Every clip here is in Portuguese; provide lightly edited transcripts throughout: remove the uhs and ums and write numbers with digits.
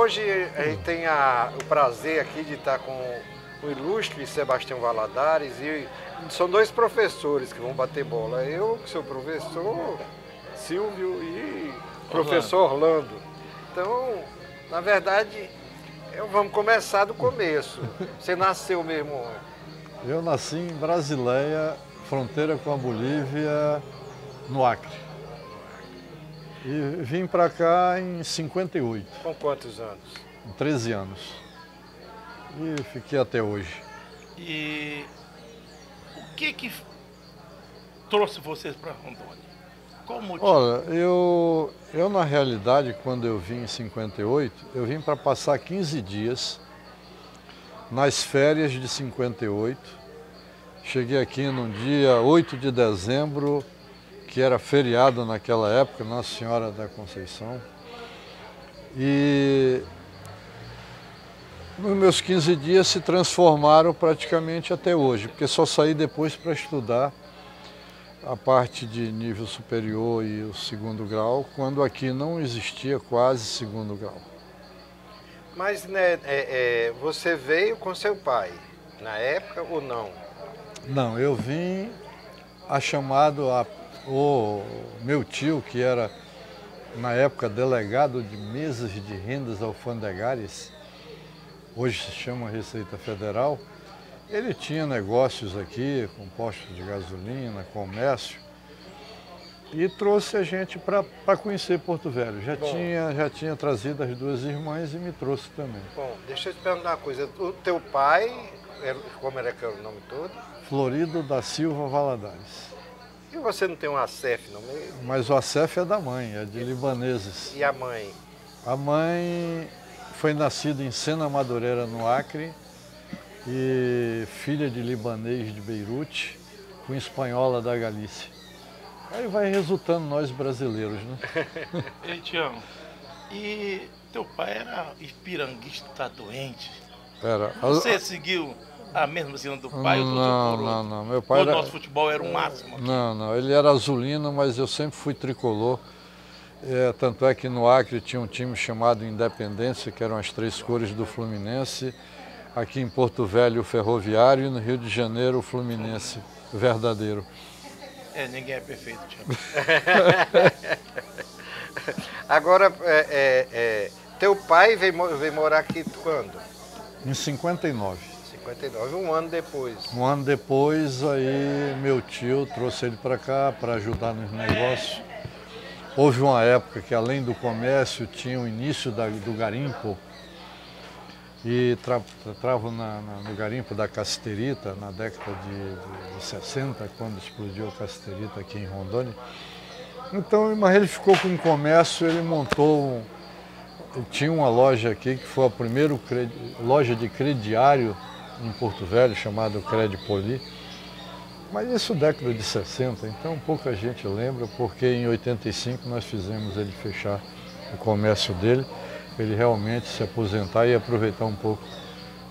hoje a gente tem o prazer aqui de estar com o ilustre Sebastião Valadares, e são dois professores que vão bater bola. Eu, que sou professor, Silvio, e professor Orlando. Então, na verdade, vamos começar do começo. Você nasceu mesmo onde? Eu nasci em Brasileia, fronteira com a Bolívia, no Acre. E vim para cá em 58. Com quantos anos? Com 13 anos. E fiquei até hoje. E o que trouxe vocês para Rondônia? Qual o motivo? Olha, eu na realidade, quando eu vim em 58, eu vim para passar 15 dias nas férias de 58. Cheguei aqui no dia 8 de dezembro, que era feriado naquela época, Nossa Senhora da Conceição. E nos meus 15 dias se transformaram praticamente até hoje, porque só saí depois para estudar a parte de nível superior e o segundo grau, quando aqui não existia quase segundo grau. Mas né, você veio com seu pai, na época ou não? Não, eu vim a chamado o meu tio, que era na época delegado de mesas de rendas alfandegárias, hoje se chama Receita Federal. Ele tinha negócios aqui, com postos de gasolina, comércio, e trouxe a gente para conhecer Porto Velho. Já tinha trazido as duas irmãs e me trouxe também. Bom, deixa eu te perguntar uma coisa. O teu pai, como era que era o nome todo? Florido da Silva Valadares. E você não tem um ACEF no meio? Mas o ACEF é da mãe, é de libaneses. E a mãe? A mãe foi nascida em Sena Madureira, no Acre, e filha de libanês de Beirute, com espanhola da Galícia. Aí vai resultando nós brasileiros, né? Ei, Tião, e teu pai era ipiranguista doente? Era. Você seguiu a mesma cena do pai? Não. Meu pai o nosso futebol era o máximo aqui. Não. Ele era azulino, mas eu sempre fui tricolor. Tanto é que no Acre tinha um time chamado Independência, que eram as três cores do Fluminense. Aqui em Porto Velho, o Ferroviário, e no Rio de Janeiro, o Fluminense verdadeiro. Ninguém é perfeito, Tião. Agora, teu pai veio morar aqui quando? Em 59. 59, um ano depois. Um ano depois, aí meu tio trouxe ele para cá para ajudar nos negócios. Houve uma época que, além do comércio, tinha o início do garimpo. E trabalhava no garimpo da Casterita, na década de 60, quando explodiu a Casterita aqui em Rondônia. Então, mas ele ficou com o comércio, ele montou, tinha uma loja aqui, que foi a primeira loja de crediário em Porto Velho, chamada Credipoli. Mas isso década de 60, então pouca gente lembra, porque em 85 nós fizemos ele fechar o comércio dele, ele realmente se aposentar e aproveitar um pouco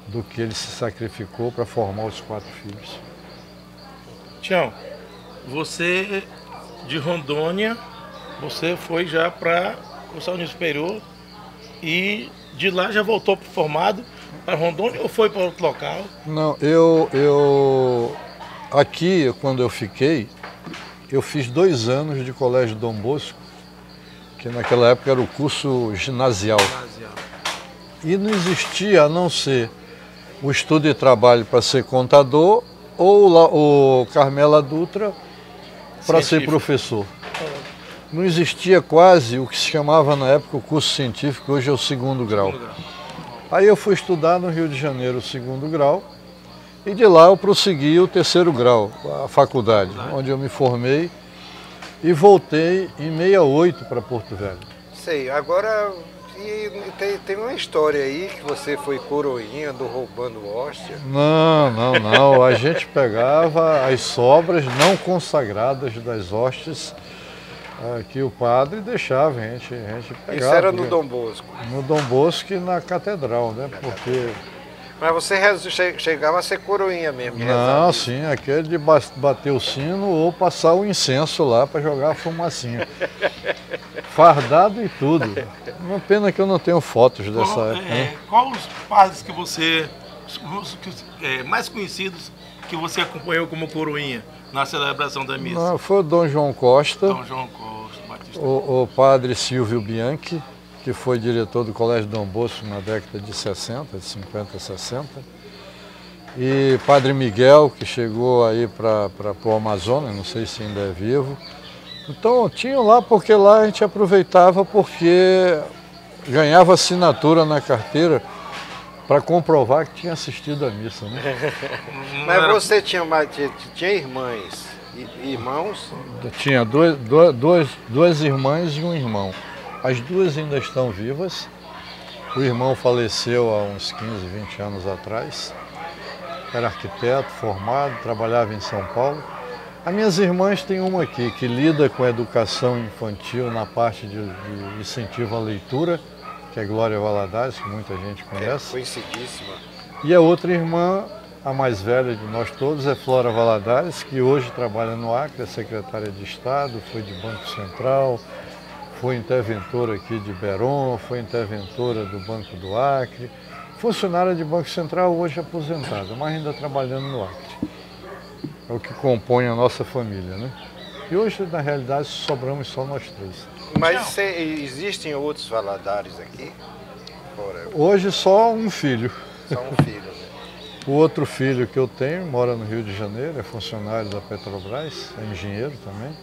do que ele se sacrificou para formar os 4 filhos. Tião, você de Rondônia, você foi já para cursar o nível superior e de lá já voltou para formado para Rondônia ou foi para outro local? Não, aqui, quando eu fiquei, eu fiz 2 anos de Colégio Dom Bosco, que naquela época era o curso ginasial. E não existia, a não ser o estudo e trabalho para ser contador ou o Carmela Dutra para ser professor. Não existia quase o que se chamava na época o curso científico, hoje é o segundo grau. Aí eu fui estudar no Rio de Janeiro o segundo grau e de lá eu prossegui o terceiro grau, a faculdade, onde eu me formei e voltei em 68 para Porto Velho. Sei, agora tem uma história aí que você foi coroinha do roubando hóstia. Não. A gente pegava as sobras não consagradas das hóstias que o padre deixava, a gente pegava. Isso era no Dom Bosco? No Dom Bosco e na catedral, né? Porque... Mas você chegava a ser coroinha mesmo? Não, sim, aquele de bater o sino ou passar o incenso lá para jogar a fumacinha. Fardado e tudo. Uma pena que eu não tenho fotos dessa época. Né? Qual os padres que você, mais conhecidos, que você acompanhou como coroinha na celebração da missa? Não, foi o Dom João Costa, Dom João Costa, Batista. o padre Silvio Bianchi, que foi diretor do Colégio Dom Bosco na década de 60, de 50, 60. E padre Miguel, que chegou aí para o Amazonas, não sei se ainda é vivo. Então tinham lá, porque lá a gente aproveitava porque ganhava assinatura na carteira para comprovar que tinha assistido a missa, né? Mas você tinha irmãs e irmãos? Tinha duas irmãs e um irmão. As duas ainda estão vivas. O irmão faleceu há uns 15, 20 anos atrás. Era arquiteto, formado, trabalhava em São Paulo. As minhas irmãs têm uma aqui que lida com a educação infantil na parte de incentivo à leitura, que é Glória Valadares, que muita gente conhece. Conhecidíssima. E a outra irmã, a mais velha de nós todos, é Flora Valadares, que hoje trabalha no Acre, é secretária de Estado, foi de Banco Central, foi interventora aqui de Beron, foi interventora do Banco do Acre, funcionária de Banco Central, hoje aposentada, mas ainda trabalhando no Acre. É o que compõe a nossa família, né? E hoje, na realidade, sobramos só nós três. Mas existem outros Valadares aqui? Fora... Hoje só um filho. Só um filho, né? O outro filho que eu tenho mora no Rio de Janeiro, é funcionário da Petrobras, é engenheiro também.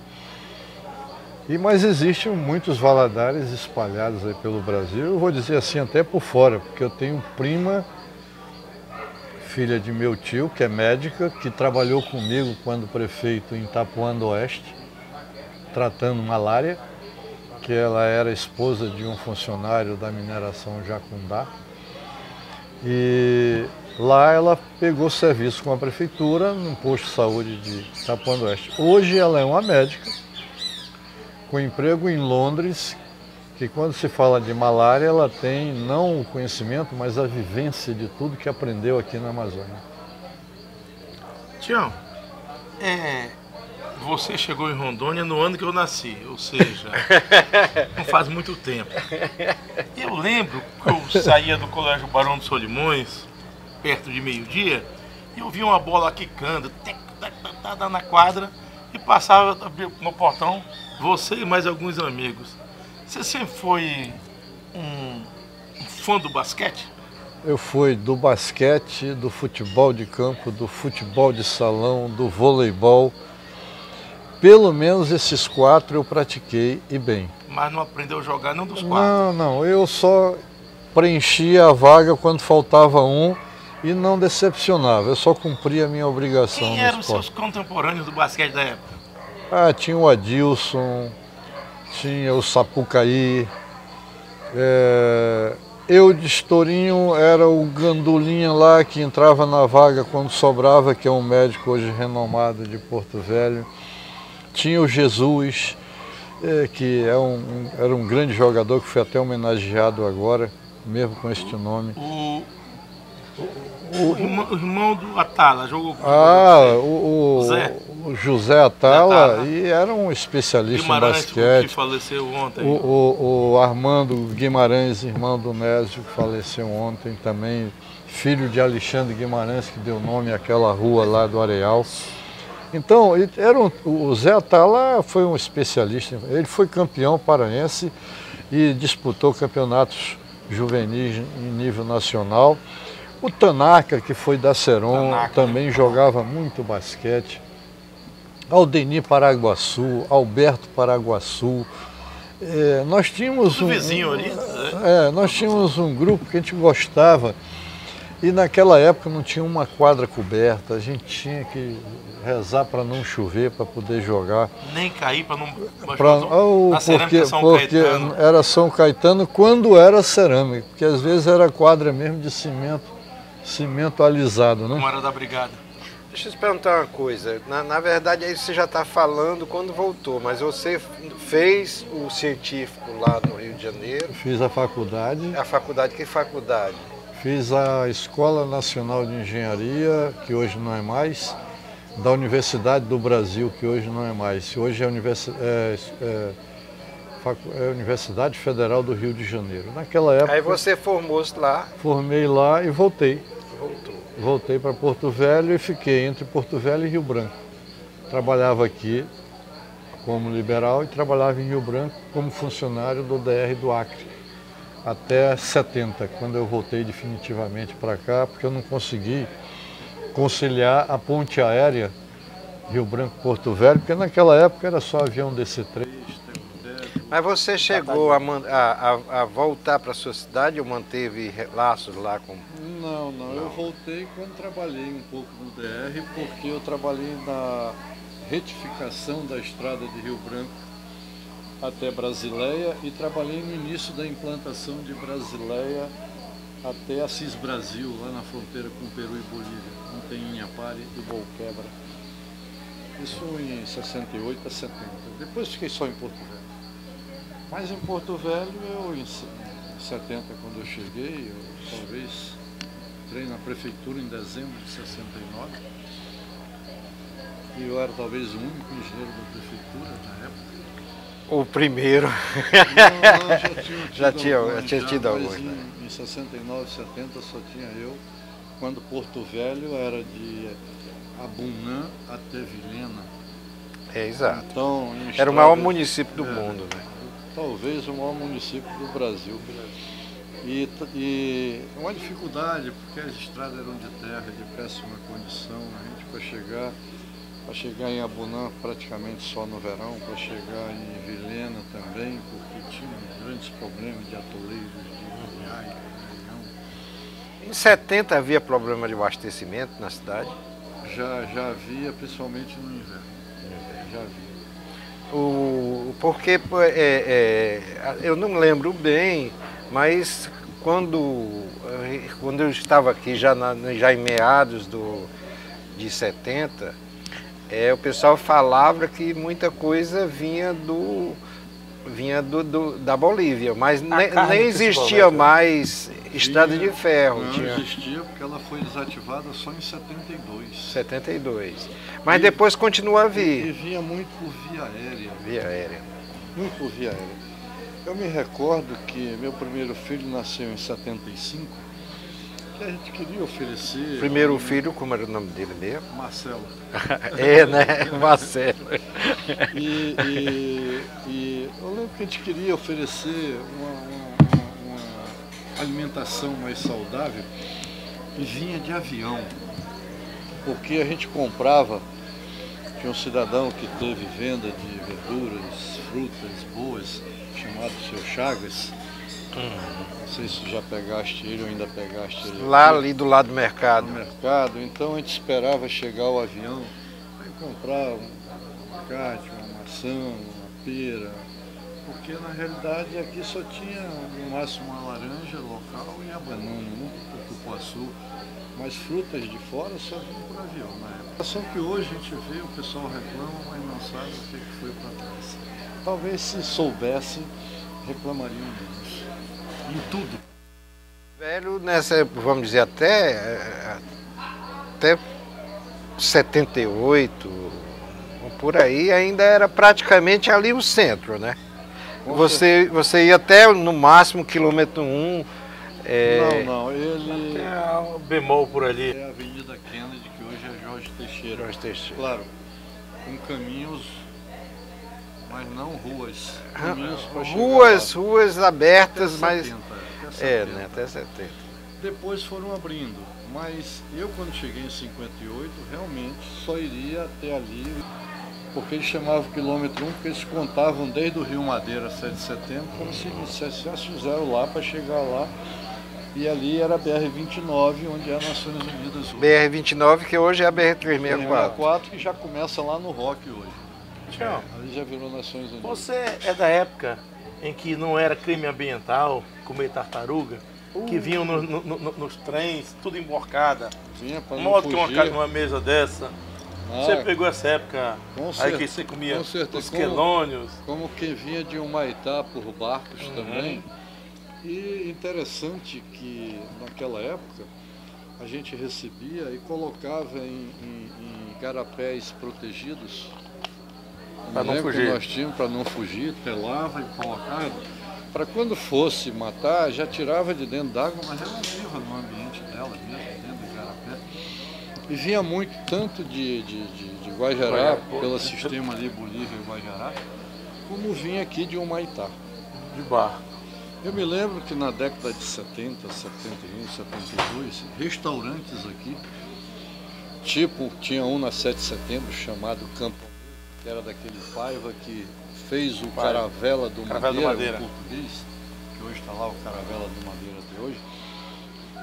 Mas existem muitos Valadares espalhados aí pelo Brasil, eu vou dizer assim até por fora, porque eu tenho prima, filha de meu tio, que é médica, que trabalhou comigo quando prefeito em Itapuã do Oeste, tratando malária, que ela era esposa de um funcionário da mineração Jacundá. E lá ela pegou serviço com a prefeitura no posto de saúde de Itapuã do Oeste. Hoje ela é uma médica, com emprego em Londres, que quando se fala de malária, ela tem não o conhecimento, mas a vivência de tudo que aprendeu aqui na Amazônia. Tião, você chegou em Rondônia no ano que eu nasci, ou seja, não faz muito tempo. Eu lembro que eu saía do Colégio Barão de Solimões, perto de meio-dia, e eu via uma bola quicando, na quadra, e passava no portão, você e mais alguns amigos. Você sempre foi um fã do basquete? Eu fui do basquete, do futebol de campo, do futebol de salão, do voleibol. Pelo menos esses 4 eu pratiquei e bem. Mas não aprendeu a jogar nenhum dos 4? Não, eu só preenchia a vaga quando faltava um e não decepcionava, eu só cumpria a minha obrigação. Quem eram os seus contemporâneos do basquete da época? Tinha o Adilson, tinha o Sapucaí, eu de Estourinho era o Gandulinha lá que entrava na vaga quando sobrava, que é um médico hoje renomado de Porto Velho. Tinha o Jesus, que era um grande jogador que foi até homenageado agora, mesmo com este nome. O irmão do Atala jogou com o José Atala, e era um especialista Guimarães, em basquete. Que faleceu ontem. O Armando Guimarães, irmão do Nésio, que faleceu ontem também, filho de Alexandre Guimarães, que deu nome àquela rua lá do Areal. Então, o Zé Atala foi um especialista, ele foi campeão paraense e disputou campeonatos juvenis em nível nacional. O Tanaka, que foi da Seron, também jogava muito basquete. Aldenir Paraguaçu, Alberto Paraguaçu. Nós tínhamos vizinho ali. Nós tínhamos um grupo que a gente gostava. E naquela época não tinha uma quadra coberta, a gente tinha que rezar para não chover, para poder jogar. Nem cair para não... Porque era São Caetano quando era cerâmica, porque às vezes era quadra mesmo de cimento alisado, né? Como era da brigada. Deixa eu te perguntar uma coisa, na verdade aí você já está falando quando voltou, mas você fez o científico lá no Rio de Janeiro? Fiz a faculdade. A faculdade, que faculdade? Fiz a Escola Nacional de Engenharia, que hoje não é mais, da Universidade do Brasil, que hoje não é mais. Hoje é Universidade Federal do Rio de Janeiro. Naquela época... Aí você formou-se lá? Formei lá e voltei. Voltou. Voltei para Porto Velho e fiquei entre Porto Velho e Rio Branco. Trabalhava aqui como liberal e trabalhava em Rio Branco como funcionário do DR do Acre. Até 70, quando eu voltei definitivamente para cá, porque eu não consegui conciliar a ponte aérea Rio Branco-Porto Velho, porque naquela época era só avião DC-3. Mas você chegou a voltar para a sua cidade ou manteve laços lá com... Não, eu voltei quando trabalhei um pouco no DR, porque eu trabalhei na retificação da estrada de Rio Branco até Brasileia e trabalhei no início da implantação de Brasileia até Assis Brasil, lá na fronteira com Peru e Bolívia, ontem em Inhapare e Bolquebra. Isso em 68 a 70. Depois fiquei só em Porto Velho. Mas em Porto Velho, em 70, quando eu cheguei, eu talvez entrei na prefeitura em dezembro de 69. E eu era talvez o único engenheiro da prefeitura na época. O primeiro. Não, já tinha tido alguns. Em 69, 70 só tinha eu, quando Porto Velho era de Abunã até Vilhena. É, exato. Então, era o maior município do mundo, né? Talvez o maior município do Brasil. E uma dificuldade, porque as estradas eram de terra, de péssima condição, a gente para chegar em Abunã praticamente só no verão, para chegar em Vilhena também, porque tinha grandes problemas de atoleiros, de viagem, Em 70 havia problema de abastecimento na cidade? Já havia, principalmente no inverno. Já havia. Porque eu não lembro bem, mas quando eu estava aqui já em meados de 70, o pessoal falava que muita coisa vinha da Bolívia, mas nem existia mais estrada de ferro. Não existia porque ela foi desativada só em 72. 72. Mas depois continua a vir. E vinha muito por via aérea. Via aérea. Muito por via aérea. Eu me recordo que meu primeiro filho nasceu em 75, que a gente queria oferecer... Primeiro filho, como era o nome dele mesmo? Marcelo. Né? Marcelo. E eu lembro que a gente queria oferecer uma alimentação mais saudável e vinha de avião. Porque a gente comprava, tinha um cidadão que teve venda de verduras, frutas boas, chamado Seu Chagas. Não sei se já pegaste ele ou ainda pegaste ele. Lá ali do lado do mercado. No mercado, então a gente esperava chegar o avião para comprar um abacate, uma maçã, uma pera, porque na realidade aqui só tinha no máximo uma laranja local e a banana, o cupuaçu, mas frutas de fora só vinham por avião na época. Só que hoje a gente vê, o pessoal reclama, mas não sabe o que foi para trás. Talvez se soubesse, reclamariam menos. Em tudo. Velho, vamos dizer, até 78, por aí, ainda era praticamente ali o centro, né? Você ia até no máximo quilômetro 1. Não, ele... Até o bemol por ali. É a Avenida Kennedy, que hoje é Jorge Teixeira. Jorge Teixeira. Claro, com caminhos, mas não ruas. Caminhos para chegar ruas abertas, até 70, mas... até 70. Né? Até 70. Depois foram abrindo, mas eu quando cheguei em 58, realmente só iria até ali, porque eles chamavam quilômetro 1, porque eles contavam desde o Rio Madeira, 7 de setembro, como se iniciasse, já fizeram lá para chegar lá. E ali era a BR-29, onde é a Nações Unidas hoje. BR-29, que hoje é a BR-364. Que já começa lá no Rock hoje. Tchau. Ali já virou Nações Unidas. Você é da época em que não era crime ambiental comer tartaruga? Que vinham nos trens, tudo emborcada. Vinha para não modo que fugir. uma mesa dessa. Você pegou essa época aí que você comia os quelônios. Como quem vinha de Humaitá por barcos também. E interessante que naquela época a gente recebia e colocava em garapés protegidos, Para não lembro que fugir. nós tínhamos para não fugir, telava e colocava. Para quando fosse matar, já tirava de dentro d'água, mas ela viva no ambiente dela mesmo, dentro do igarapé. E vinha muito tanto de Guajará, pelo sistema ali Bolívia e Guajará, como vinha aqui de Humaitá. De barco. Eu me lembro que na década de 70, 71, 72, restaurantes aqui, tipo, tinha um na 7 de setembro chamado Campo, que era daquele Paiva que fez o Caravela do Madeira, o português, que hoje está lá o Caravela do Madeira até hoje.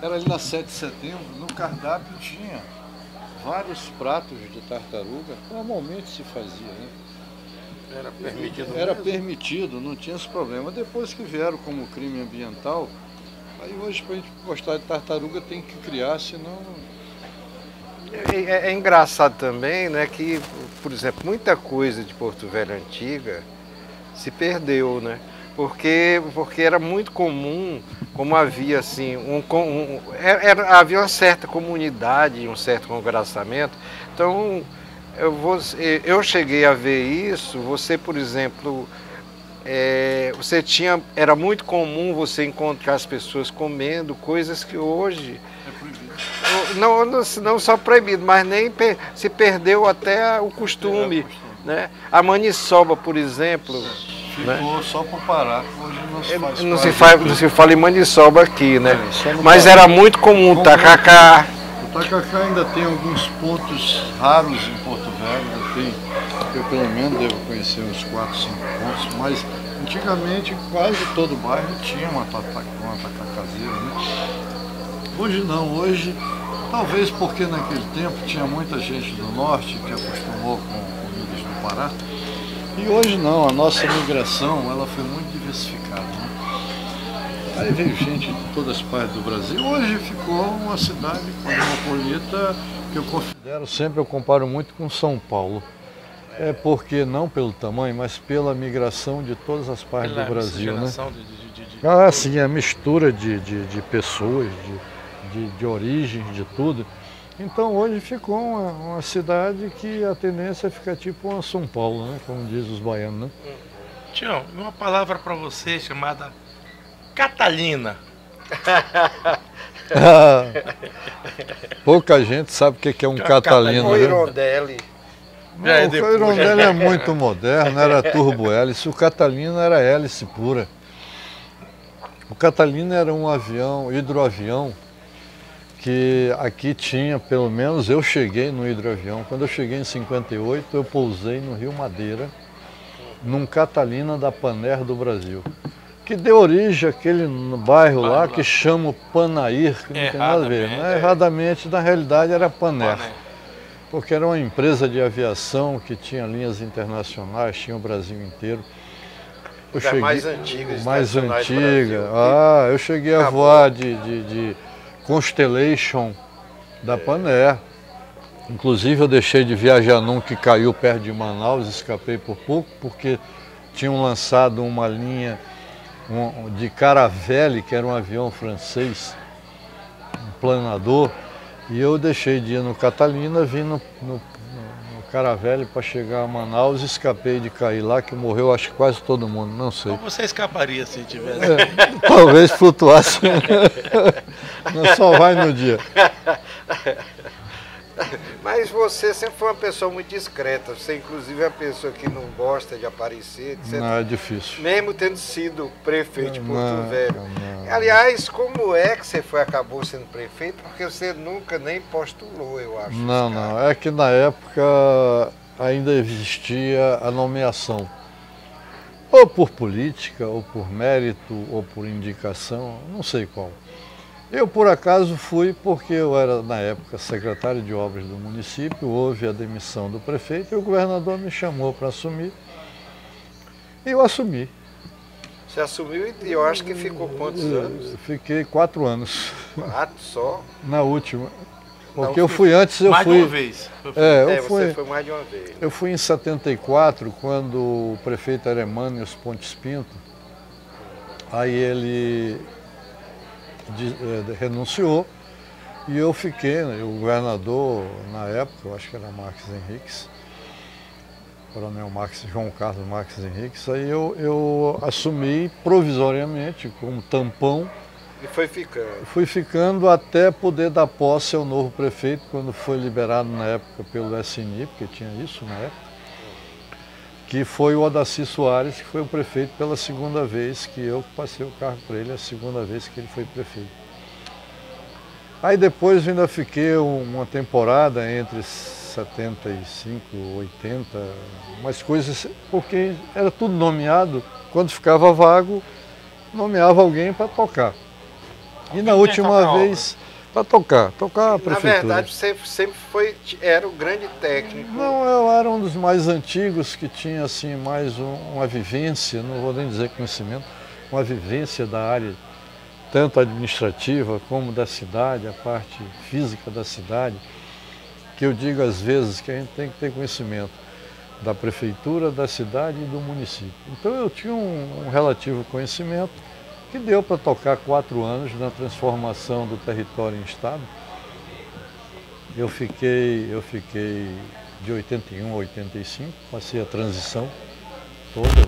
Era ali na 7 de setembro, no cardápio tinha vários pratos de tartaruga, normalmente se fazia, né? Era permitido. Era permitido, não tinha esse problema. Depois que vieram como crime ambiental, aí hoje para a gente gostar de tartaruga tem que criar, senão... É engraçado também, né, que, por exemplo, muita coisa de Porto Velho antiga se perdeu, né? Porque era muito comum, como havia assim, havia uma certa comunidade, um certo congraçamento. Então, eu cheguei a ver isso. Você, por exemplo, era muito comum você encontrar as pessoas comendo coisas que hoje não só proibido, mas nem se perdeu até o costume, né? A maniçoba, por exemplo, ficou só por parar. Hoje não se fala em maniçoba aqui, né? Mas Pará. era muito comum o tacacá. O tacacá ainda tem alguns pontos raros em Porto Velho, eu pelo menos devo conhecer uns 4, 5 pontos, mas antigamente quase todo bairro tinha uma tacacazeira, né? Hoje não, hoje talvez porque naquele tempo tinha muita gente do norte que acostumou com comidas do Pará, e hoje não, a nossa migração ela foi muito diversificada, né? Aí veio gente de todas as partes do Brasil. Hoje ficou uma cidade cosmopolita que eu considero sempre, eu comparo muito com São Paulo. É porque não pelo tamanho, mas pela migração de todas as partes do Brasil, né? Ah, sim, a mistura de pessoas, de origens, de tudo. Então hoje ficou uma cidade que a tendência é ficar tipo uma São Paulo, né? Como diz os baianos, né? Tião, uma palavra para você chamada Catalina. Pouca gente sabe o que é um Catalina. O Irondelli. O Irondelli é muito moderno, era turbo hélice, o Catalina era hélice pura. O Catalina era um avião, hidroavião, que aqui tinha, pelo menos eu cheguei no hidroavião. Quando eu cheguei em 58, eu pousei no Rio Madeira, num Catalina da Panair do Brasil, que deu origem àquele bairro lá que chama Panair, que não tem nada a ver, né? Erradamente, na realidade era Panair, porque era uma empresa de aviação que tinha linhas internacionais, tinha o Brasil inteiro. Eu cheguei, mais antigas, mais antiga. Eu cheguei a voar de Constellation da Panair. Inclusive eu deixei de viajar num que caiu perto de Manaus, escapei por pouco, porque tinham lançado uma linha de Caravelle, que era um avião francês, um planador, e eu deixei de ir no Catalina, vim no Caravelle para chegar a Manaus, escapei de cair lá, que morreu acho que quase todo mundo, não sei. Como você escaparia se tivesse? Talvez flutuasse. Não só vai no dia. Mas você sempre foi uma pessoa muito discreta. Você, inclusive, é uma pessoa que não gosta de aparecer. Não, é difícil. Mesmo tendo sido prefeito de Porto Velho. Aliás, como é que você acabou sendo prefeito? Porque você nunca nem postulou, eu acho. Não. É que na época ainda existia a nomeação. Ou por política, ou por mérito, ou por indicação, não sei qual. Eu, por acaso, fui porque eu era, na época, secretário de obras do município, houve a demissão do prefeito e o governador me chamou para assumir. E eu assumi. Você assumiu e eu acho que ficou quantos anos? Fiquei 4 anos. 4 só? Na última. Porque eu fui antes, eu mais fui... de uma vez. Você foi mais de uma vez. Eu fui em 74, quando o prefeito era Emânios Pontes Pinto. Aí ele renunciou e eu fiquei, né, o governador na época, eu acho que era Marques Henriques, Coronel João Carlos Marques Henrique, isso aí eu assumi provisoriamente como tampão. E foi ficando. Fui ficando até poder dar posse ao novo prefeito, quando foi liberado na época pelo SNI, porque tinha isso na época, que foi o Odaci Soares, que foi o prefeito pela segunda vez, que eu passei o cargo para ele, a segunda vez que ele foi prefeito. Aí depois ainda fiquei uma temporada entre 75, 80, umas coisas, porque era tudo nomeado, quando ficava vago, nomeava alguém para tocar. E na última vez, para tocar a prefeitura. Na verdade, você sempre era o grande técnico. Não, eu era um dos mais antigos que tinha assim, mais uma vivência, não vou nem dizer conhecimento, uma vivência da área, tanto administrativa como da cidade, a parte física da cidade, que eu digo às vezes que a gente tem que ter conhecimento da prefeitura, da cidade e do município. Então eu tinha um relativo conhecimento que deu para tocar 4 anos na transformação do território em estado. Eu fiquei de 81 a 85, passei a transição toda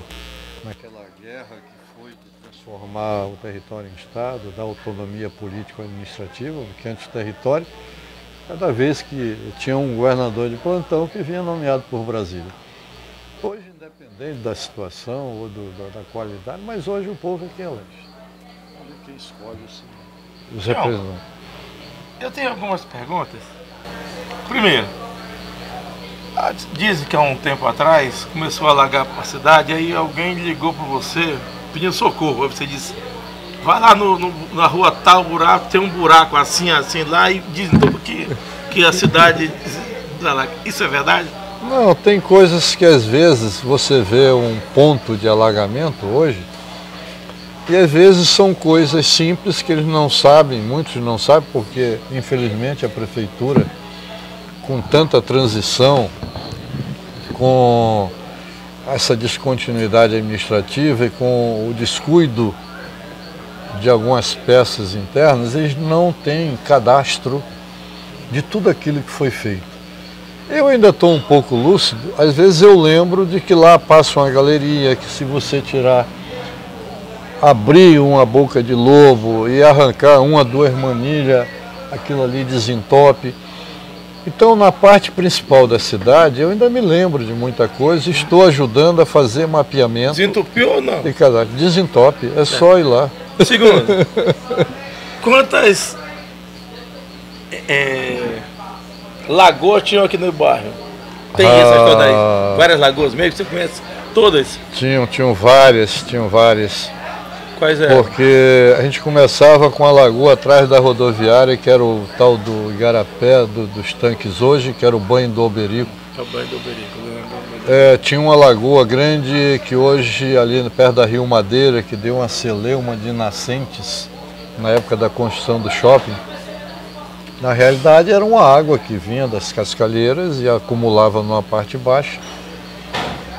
naquela guerra que foi de transformar o território em estado, dar autonomia político-administrativa, porque antes do território, cada vez que tinha um governador de plantão que vinha nomeado por Brasília. Hoje, independente da situação ou da qualidade, mas hoje o povo é quem elege. Quem escolhe os representantes. Eu tenho algumas perguntas. Primeiro, dizem que há um tempo atrás começou a alagar a cidade, aí alguém ligou para você pedindo socorro. Aí você disse, vai lá na rua tal, buraco, tem um buraco assim lá, e dizem tudo que a cidade... Isso é verdade? Não, tem coisas que às vezes você vê um ponto de alagamento hoje, e às vezes são coisas simples que eles não sabem, muitos não sabem, porque infelizmente a prefeitura, com tanta transição, com essa descontinuidade administrativa e com o descuido de algumas peças internas, eles não têm cadastro de tudo aquilo que foi feito. Eu ainda estou um pouco lúcido, às vezes eu lembro de que lá passa uma galeria, que se você abrir uma boca de lobo e arrancar 1 a 2 manilhas, aquilo ali desentope. Então, na parte principal da cidade, eu ainda me lembro de muita coisa, estou ajudando a fazer mapeamento. Desentupiu ou não? Desentope, é só ir lá. Segundo, quantas lagoas tinham aqui no bairro? Tem essas todas aí? Várias lagoas mesmo, você conhece todas? Tinham várias. Quais eram? Porque a gente começava com a lagoa atrás da rodoviária, que era o tal do Igarapé, dos tanques hoje, que era o banho do Alberico. É o banho do Alberico, lembro. Tinha uma lagoa grande que hoje, ali perto da Rio Madeira, que deu uma celeuma de nascentes na época da construção do shopping. Na realidade era uma água que vinha das cascalheiras e acumulava numa parte baixa.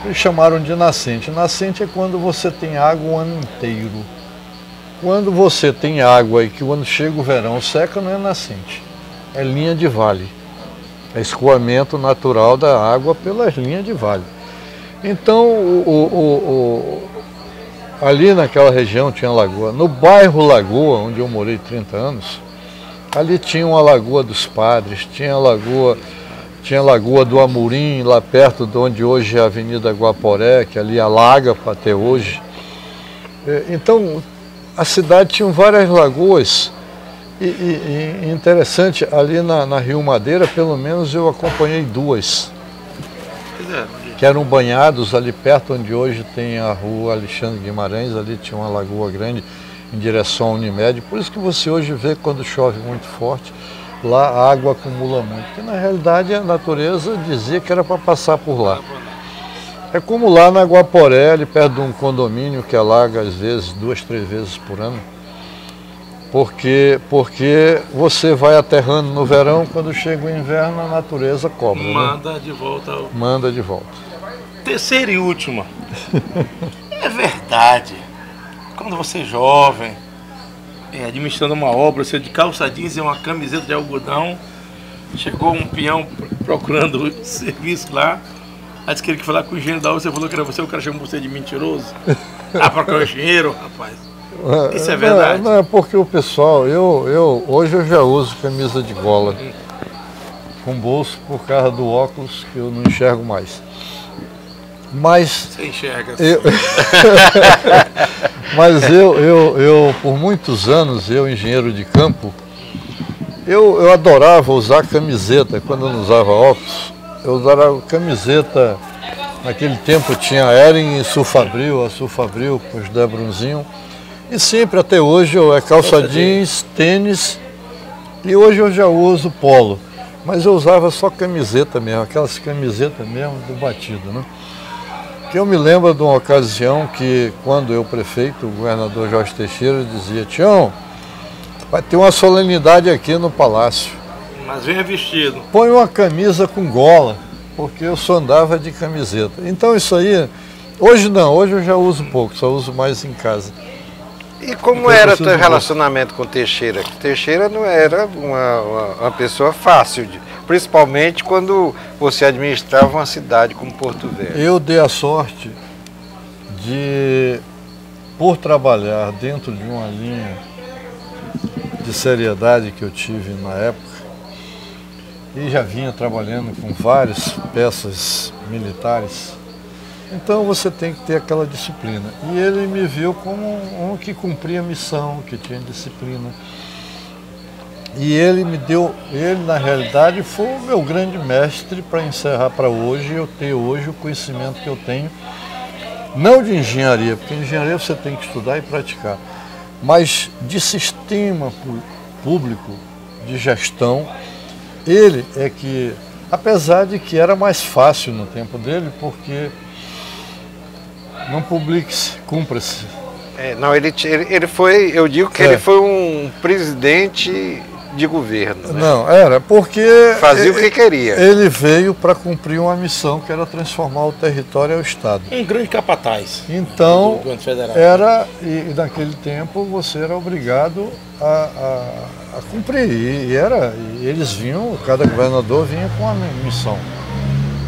Eles chamaram de nascente. Nascente é quando você tem água o ano inteiro. Quando você tem água e que quando chega o verão seca, não é nascente. É linha de vale. É escoamento natural da água pelas linhas de vale. Então, ali naquela região tinha lagoa. No bairro Lagoa, onde eu morei 30 anos, ali tinha uma Lagoa dos Padres, tinha Lagoa do Amorim, lá perto de onde hoje é a Avenida Guaporé, que ali alaga até hoje. Então, a cidade tinha várias lagoas. E interessante, ali na Rio Madeira, pelo menos eu acompanhei 2. Que eram banhados ali perto onde hoje tem a rua Alexandre Guimarães, ali tinha uma lagoa grande em direção à Unimed. Por isso que você hoje vê quando chove muito forte, lá a água acumula muito, porque na realidade a natureza dizia que era para passar por lá. É como lá na Guaporé, ali perto de um condomínio que alaga às vezes 2, 3 vezes por ano, porque você vai aterrando no verão, quando chega o inverno a natureza cobra. Manda, né? De volta. Manda de volta. Terceira e última. É verdade, quando você é jovem, administrando uma obra, você de calça jeans e uma camiseta de algodão, chegou um peão procurando serviço lá, Aí disse que ele queria falar com o engenheiro da obra, você falou que era você, o cara chamou você de mentiroso. Ah, porque é o engenheiro, rapaz. Isso é verdade? Não, é porque o pessoal, hoje eu já uso camisa de gola com bolso por causa do óculos que eu não enxergo mais. Mas você enxerga. Mas eu, por muitos anos, engenheiro de campo, eu adorava usar camiseta. Quando eu não usava óculos, eu usava camiseta. Naquele tempo tinha a Ering e Sulfabril, a Sulfabril com os Debrunzinho. E sempre, até hoje, é calça jeans, tênis. E hoje eu já uso polo. Mas eu usava só camiseta mesmo, aquelas camisetas mesmo do batido, né? Que eu me lembro de uma ocasião que, quando eu prefeito, o governador Jorge Teixeira dizia: Tião, vai ter uma solenidade aqui no Palácio. Mas venha vestido. Põe uma camisa com gola, porque eu só andava de camiseta. Então isso aí, hoje não, hoje eu já uso pouco, só uso mais em casa. E como era teu relacionamento com o Teixeira? Teixeira não era uma pessoa fácil, principalmente quando você administrava uma cidade como Porto Velho. Eu dei a sorte de, por trabalhar dentro de uma linha de seriedade que eu tive na época, e já vinha trabalhando com várias peças militares, então você tem que ter aquela disciplina. E ele me viu como um que cumpria a missão, que tinha disciplina. E ele na realidade foi o meu grande mestre para encerrar para hoje, eu ter hoje o conhecimento que eu tenho, não de engenharia, porque engenharia você tem que estudar e praticar, mas de sistema público, de gestão. Ele é que, apesar de que era mais fácil no tempo dele, porque não publique-se, cumpra-se. Não, ele foi, eu digo que ele foi um presidente de governo. Né? Não, era porque... Fazia o que queria. Ele veio para cumprir uma missão que era transformar o território ao Estado. Um grande capataz. Então, do federal. E naquele tempo você era obrigado a cumprir. E eles vinham, cada governador vinha com uma missão.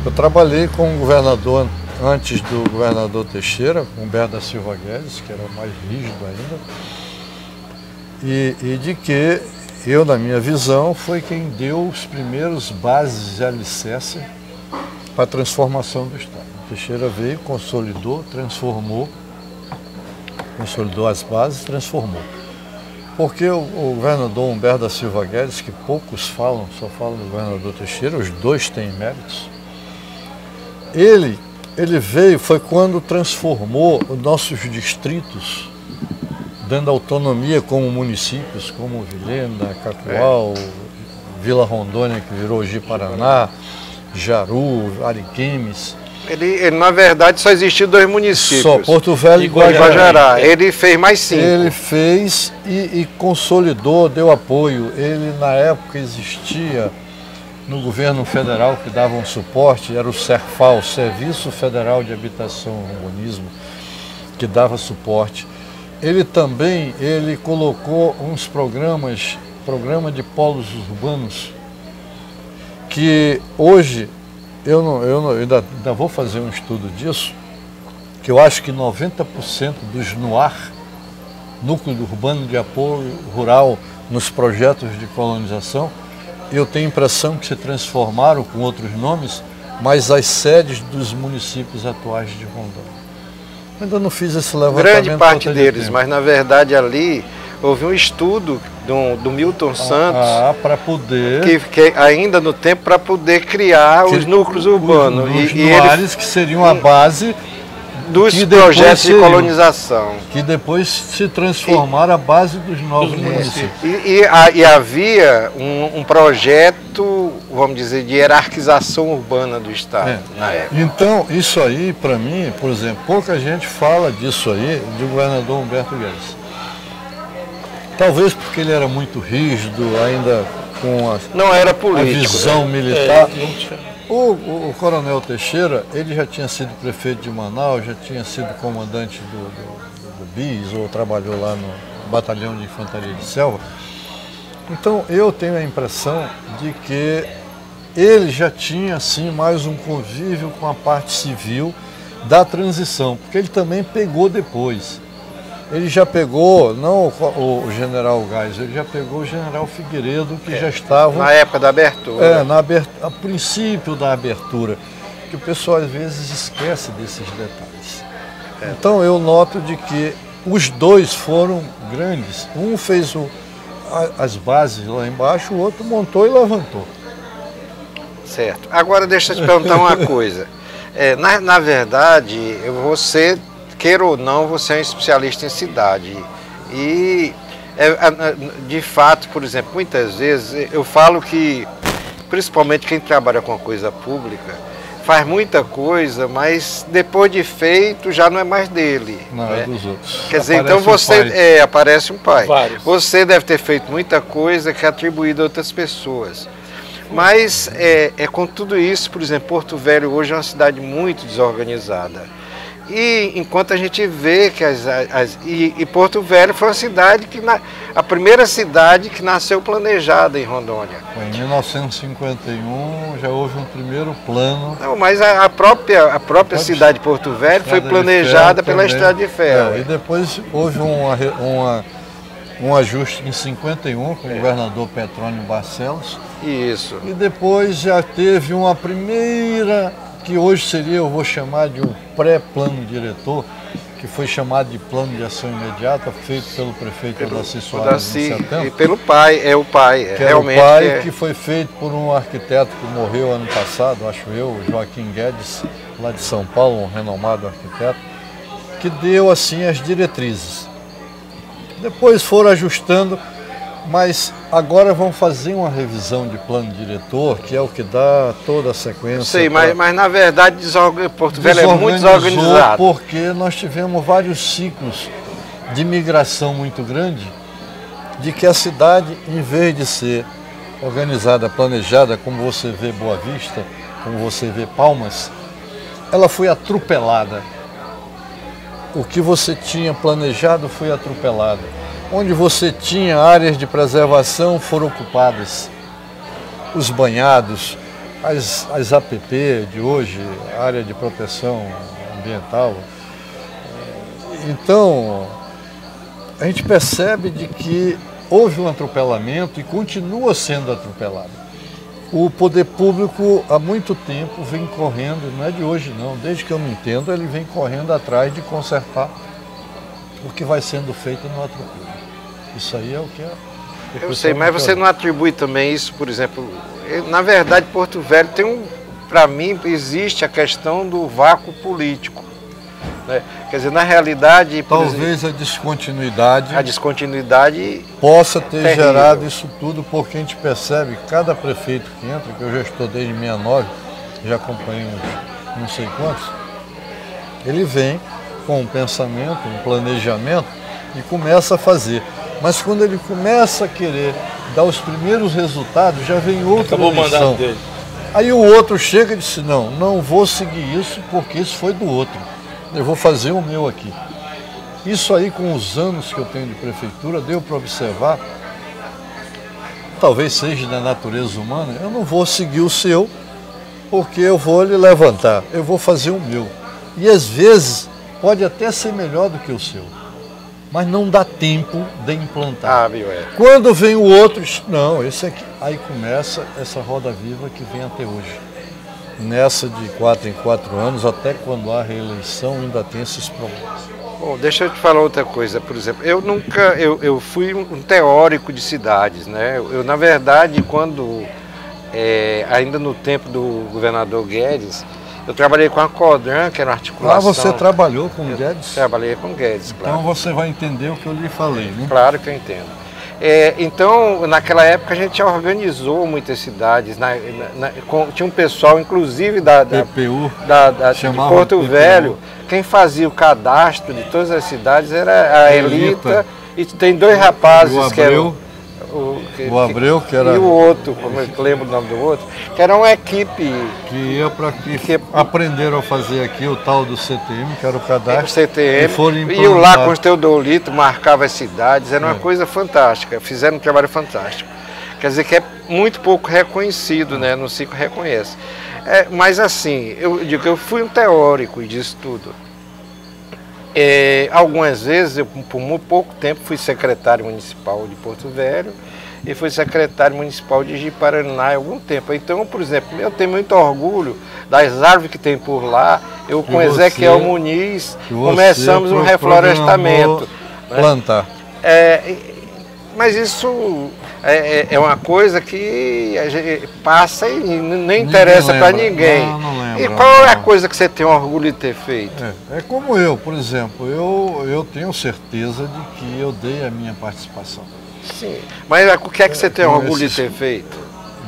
Eu trabalhei com um governador antes do governador Teixeira, com Humberto da Silva Guedes, que era mais rígido ainda, e de que eu, na minha visão, foi quem deu os primeiros bases de alicerce para a transformação do Estado. Teixeira veio, consolidou, transformou, consolidou as bases, transformou. Porque o governador Humberto da Silva Guedes, que poucos falam, só falam do governador Teixeira, os dois têm méritos, ele veio, foi quando transformou os nossos distritos, dando autonomia como municípios, como Vilhena, Cacoal, Vila Rondônia, que virou hoje Paraná, Jaru, Ariquemes. Ele, na verdade, só existiu 2 municípios. Só, Porto Velho e Guajará. Ele fez mais 5. Ele fez e consolidou, deu apoio. Ele, na época, existia no governo federal que dava um suporte, era o SERFAL, Serviço Federal de Habitação e Urbanismo, que dava suporte. Ele também, colocou uns programa de polos urbanos, que hoje, eu ainda vou fazer um estudo disso, que eu acho que 90% dos NUAR, Núcleo Urbano de Apoio Rural, nos projetos de colonização, eu tenho a impressão que se transformaram com outros nomes, mas as sedes dos municípios atuais de Rondônia. Ainda não fiz esse levantamento. Grande parte deles, mas na verdade ali houve um estudo do Milton Santos para poder que ainda no tempo para poder criar os núcleos urbanos e eles que seriam a base dos projetos de colonização, que depois se transformaram a base dos novos municípios. E havia um projeto, vamos dizer, de hierarquização urbana do Estado na época. Então, isso aí, para mim, por exemplo, pouca gente fala disso aí, do governador Humberto Guedes. Talvez porque ele era muito rígido, ainda com não era político, a visão militar. O coronel Teixeira, ele já tinha sido prefeito de Manaus, já tinha sido comandante do BIS, ou trabalhou lá no Batalhão de Infantaria de Selva. Então, eu tenho a impressão de que ele já tinha assim mais um convívio com a parte civil da transição, porque ele também pegou depois. Ele já pegou, não o general Geisel, ele já pegou o general Figueiredo, que já estava... Na época da abertura. A princípio da abertura, que o pessoal às vezes esquece desses detalhes. Então eu noto de que os dois foram grandes. Um fez as bases lá embaixo, o outro montou e levantou. Certo. Agora deixa eu te perguntar uma coisa. Na verdade, você, queira ou não, você é um especialista em cidade. E, de fato, por exemplo, muitas vezes eu falo que, principalmente quem trabalha com a coisa pública, faz muita coisa, mas depois de feito já não é mais dele. Não, é dos outros. Quer dizer, então aparece um pai. Vários. Você deve ter feito muita coisa que é atribuída a outras pessoas. Mas com tudo isso, por exemplo, Porto Velho hoje é uma cidade muito desorganizada. E enquanto a gente vê que e Porto Velho foi uma cidade a primeira cidade que nasceu planejada em Rondônia. Em 1951 já houve um primeiro plano. Não, mas a própria cidade de Porto Velho foi planejada pela Estrada de Ferro. E depois houve um ajuste em 51 com o governador Petrônio Barcelos. Isso. E depois já teve uma primeira, que hoje seria, eu vou chamar de um pré-plano diretor, que foi chamado de plano de ação imediata, feito pelo prefeito Odaci Soares em setembro. E pelo pai, o pai. Que realmente o pai, que foi feito por um arquiteto que morreu ano passado, acho eu, Joaquim Guedes, lá de São Paulo, um renomado arquiteto, que deu assim as diretrizes. Depois foram ajustando, mas agora vão fazer uma revisão de plano diretor, que é o que dá toda a sequência. Sei, mas na verdade Porto Velho é muito desorganizado. Porque nós tivemos vários ciclos de migração muito grande, de que a cidade, em vez de ser organizada, planejada, como você vê Boa Vista, como você vê Palmas, ela foi atropelada. O que você tinha planejado foi atropelado. Onde você tinha áreas de preservação foram ocupadas. Os banhados, as APP de hoje, área de proteção ambiental. Então, a gente percebe de que houve um atropelamento e continua sendo atropelado. O poder público há muito tempo vem correndo, não é de hoje não, desde que eu me entendo, ele vem correndo atrás de consertar o que vai sendo feito no atropelo. Isso aí é o que é. Eu sei, mas você não atribui também isso, por exemplo, na verdade Porto Velho para mim existe a questão do vácuo político. Né? Quer dizer, na realidade... Talvez a descontinuidade... A descontinuidade... possa ter gerado isso tudo, porque a gente percebe que cada prefeito que entra, que eu já estou desde 69, já acompanhei não sei quantos, ele vem com um pensamento, um planejamento e começa a fazer. Mas quando ele começa a querer dar os primeiros resultados, já vem outra eleição. Acabou o mandato dele. Aí o outro chega e diz, não vou seguir isso porque isso foi do outro. Eu vou fazer o meu aqui. Isso aí, com os anos que eu tenho de prefeitura, deu para observar, talvez seja da natureza humana, eu não vou seguir o seu, porque eu vou lhe levantar, eu vou fazer o meu. E às vezes pode até ser melhor do que o seu, mas não dá tempo de implantar. Quando vem o outro, não, esse aqui. Aí começa essa roda viva que vem até hoje. Nessa de 4 em 4 anos, até quando há reeleição, ainda tem esses problemas. Bom, deixa eu te falar outra coisa, por exemplo, eu fui um teórico de cidades, né? Eu na verdade, ainda no tempo do governador Guedes, eu trabalhei com a Codran, que era uma articulação... você trabalhou com o Guedes? Trabalhei com o Guedes, claro. Então você vai entender o que eu lhe falei, né? Claro que eu entendo. Então, naquela época a gente organizou muitas cidades, tinha um pessoal, inclusive PPU, de Porto Velho, quem fazia o cadastro de todas as cidades era a Elita, e tem dois rapazes que eram... O Abreu, que era... E o outro, como eu lembro o nome do outro, que era uma equipe... Que ia para aqui, aprenderam a fazer aqui o tal do CTM, que era o cadastro. O CTM, iam lá com o Teodolito, marcava as cidades, era uma coisa fantástica, fizeram um trabalho fantástico. Quer dizer que é muito pouco reconhecido, né? Não se reconhece. Mas assim, eu digo que eu fui um teórico disso tudo. Algumas vezes, eu por muito pouco tempo fui secretário municipal de Porto Velho e fui secretário municipal de Ji-Paraná há algum tempo. Então, por exemplo, eu tenho muito orgulho das árvores que tem por lá. Eu com Ezequiel Muniz começamos um reflorestamento. Plantar. Mas isso é uma coisa que a gente passa e nem interessa para ninguém. Não lembro, e qual é a coisa que você tem orgulho de ter feito? É como eu, por exemplo, eu tenho certeza de que eu dei a minha participação. Sim, mas o que é que você tem orgulho de ter feito?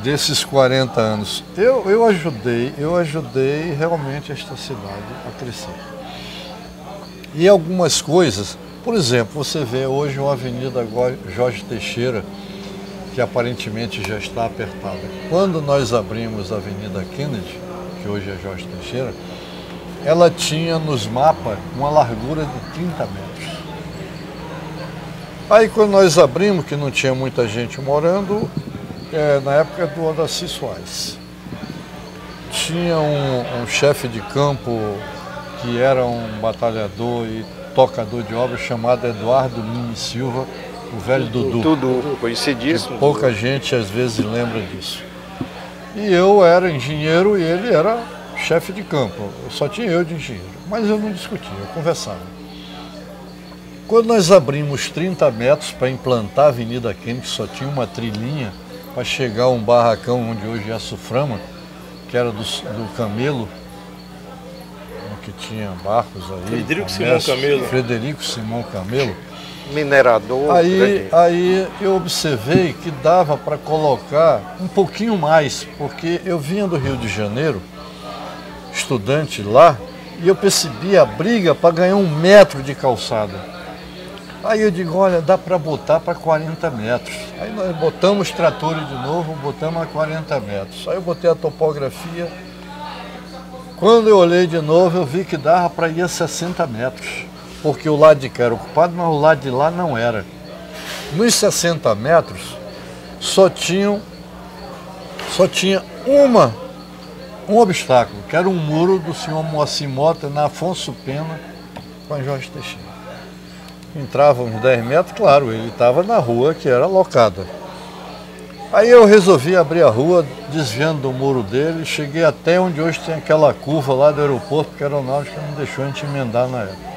Desses 40 anos, eu ajudei realmente esta cidade a crescer. E algumas coisas, por exemplo, você vê hoje uma avenida Jorge Teixeira, que aparentemente já está apertada. Quando nós abrimos a Avenida Kennedy, que hoje é Jorge Teixeira, ela tinha nos mapas uma largura de 30 metros. Aí quando nós abrimos, que não tinha muita gente morando, na época do Odaci Soares, tinha um chefe de campo que era um batalhador e tocador de obras chamado Eduardo Mini Silva, o velho Dudu. Dudu, conhecidíssimo. Pouca gente às vezes lembra disso. E eu era engenheiro e ele era chefe de campo. Só tinha eu de engenheiro. Mas eu não discutia, eu conversava. Quando nós abrimos 30 metros para implantar a Avenida Kennedy, só tinha uma trilhinha para chegar a um barracão onde hoje é a Suframa, que era do Camelo, que tinha barcos aí. Frederico Simão Camelo. Minerador. Aí eu observei que dava para colocar um pouquinho mais, porque eu vinha do Rio de Janeiro, estudante lá, e eu percebi a briga para ganhar 1 metro de calçada. Aí eu digo, olha, dá para botar para 40 metros. Aí nós botamos tratores de novo, botamos a 40 metros. Aí eu botei a topografia. Quando eu olhei de novo, eu vi que dava para ir a 60 metros. Porque o lado de cá era ocupado, mas o lado de lá não era. Nos 60 metros, só tinha um obstáculo, que era um muro do senhor Moacir Mota na Afonso Pena com a Jorge Teixeira. Entrava uns 10 metros, claro, ele estava na rua que era locada. Aí eu resolvi abrir a rua, desviando do muro dele, cheguei até onde hoje tem aquela curva lá do aeroporto, porque a aeronáutica não deixou a gente emendar na época.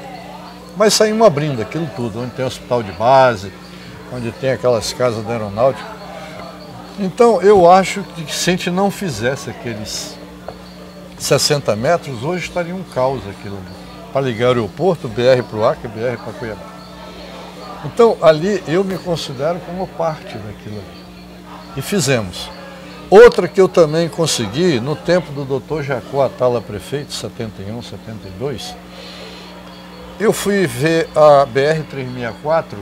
Mas saímos abrindo aquilo tudo, onde tem hospital de base, onde tem aquelas casas da aeronáutica. Então eu acho que se a gente não fizesse aqueles 60 metros, hoje estaria um caos aquilo ali. Para ligar o aeroporto, BR para o Acre, BR para Cuiabá. Então ali eu me considero como parte daquilo ali. E fizemos. Outra que eu também consegui, no tempo do Dr. Jacó Atala prefeito, 71, 72, eu fui ver a BR-364,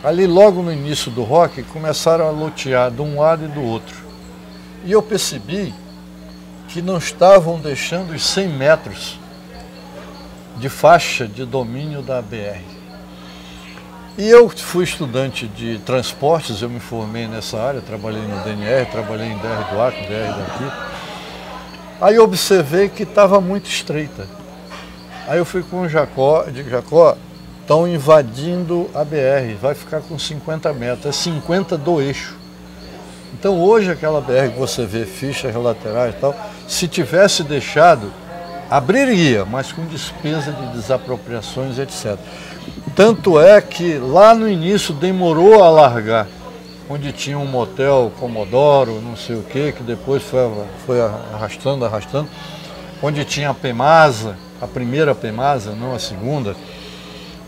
ali logo no início do rock, começaram a lotear de um lado e do outro. E eu percebi que não estavam deixando os 100 metros de faixa de domínio da BR. E eu fui estudante de transportes, eu me formei nessa área, trabalhei no DNR, trabalhei em DR do Acre, DR daqui. Aí eu observei que estava muito estreita. Aí eu fui com o Jacó, eu digo, Jacó, estão invadindo a BR, vai ficar com 50 metros, é 50 do eixo. Então hoje aquela BR que você vê, fichas laterais e tal, se tivesse deixado, abriria, mas com despesa de desapropriações, etc. Tanto é que lá no início demorou a largar, onde tinha um motel Comodoro, não sei o que depois foi arrastando, onde tinha a Pemasa, a primeira Pemasa, não a segunda.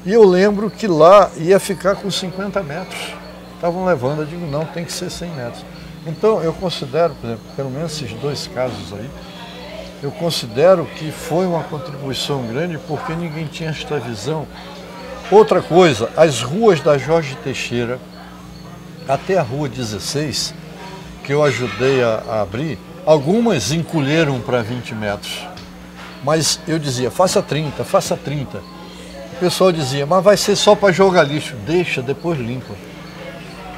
E eu lembro que lá ia ficar com 50 metros. Estavam levando, eu digo, não, tem que ser 100 metros. Então eu considero, por exemplo, pelo menos esses dois casos aí, eu considero que foi uma contribuição grande porque ninguém tinha esta visão. Outra coisa, as ruas da Jorge Teixeira, até a rua 16, que eu ajudei a abrir, algumas encolheram para 20 metros. Mas eu dizia, faça 30, faça 30. O pessoal dizia, mas vai ser só para jogar lixo. Deixa, depois limpa.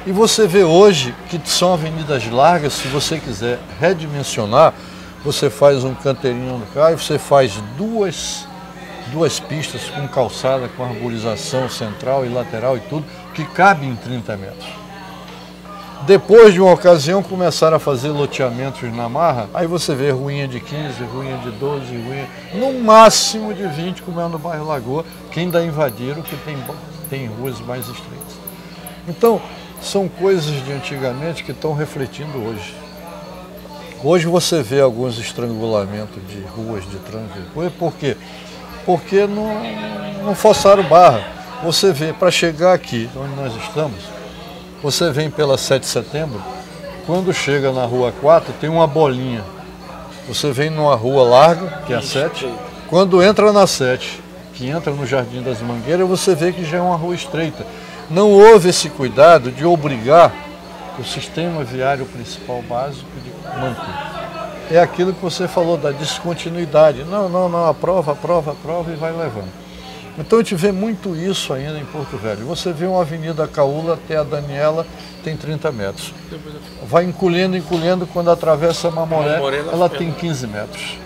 E você vê hoje que são avenidas largas, se você quiser redimensionar, você faz um canteirinho no carro, você faz duas pistas com calçada, com arborização central e lateral e tudo, que cabe em 30 metros. Depois de uma ocasião começaram a fazer loteamentos na marra, aí você vê ruinha de 15, ruinha de 12, ruinha, no máximo de 20, como é no bairro Lagoa, que ainda invadiram, que tem ruas mais estreitas. Então, são coisas de antigamente que estão refletindo hoje. Hoje você vê alguns estrangulamentos de ruas de trânsito. Por quê? Porque não forçaram barra. Você vê, para chegar aqui, onde nós estamos, você vem pela 7 de setembro, quando chega na rua 4, tem uma bolinha. Você vem numa rua larga, que é a 7, quando entra na 7, que entra no Jardim das Mangueiras, você vê que já é uma rua estreita. Não houve esse cuidado de obrigar o sistema viário principal básico de manter. É aquilo que você falou da descontinuidade. Não, aprova e vai levando. Então a gente vê muito isso ainda em Porto Velho. Você vê uma avenida Caúla até a Daniela, tem 30 metros. Vai encolhendo, quando atravessa a Mamoré, ela tem 15 metros.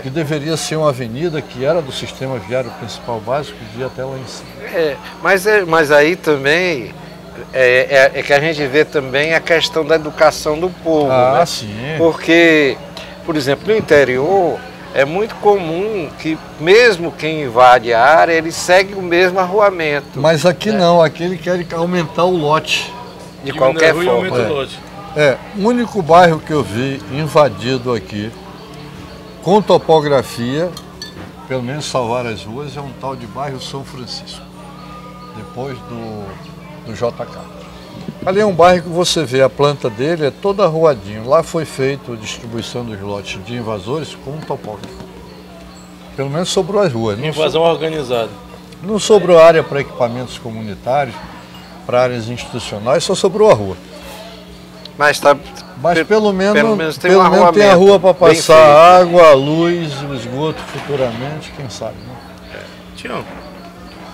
Que deveria ser uma avenida que era do sistema viário principal básico, que ia até lá em cima. Mas aí também é que a gente vê também a questão da educação do povo. Né? Sim. Porque, por exemplo, no interior, é muito comum que mesmo quem invade a área, ele segue o mesmo arruamento. Mas aqui não, aqui ele quer aumentar o lote. De qualquer forma. O único bairro que eu vi invadido aqui, com topografia, pelo menos salvar as ruas, é um tal de bairro São Francisco, depois do JK. Ali é um bairro que você vê, a planta dele é toda arruadinho. Lá foi feita a distribuição dos lotes de invasores com um topógrafo. Pelo menos sobrou as ruas. Invasão organizada. Não sobrou área para equipamentos comunitários, para áreas institucionais, só sobrou a rua. Mas pelo menos tem a rua para passar água, luz, o esgoto futuramente, quem sabe, né? Tião,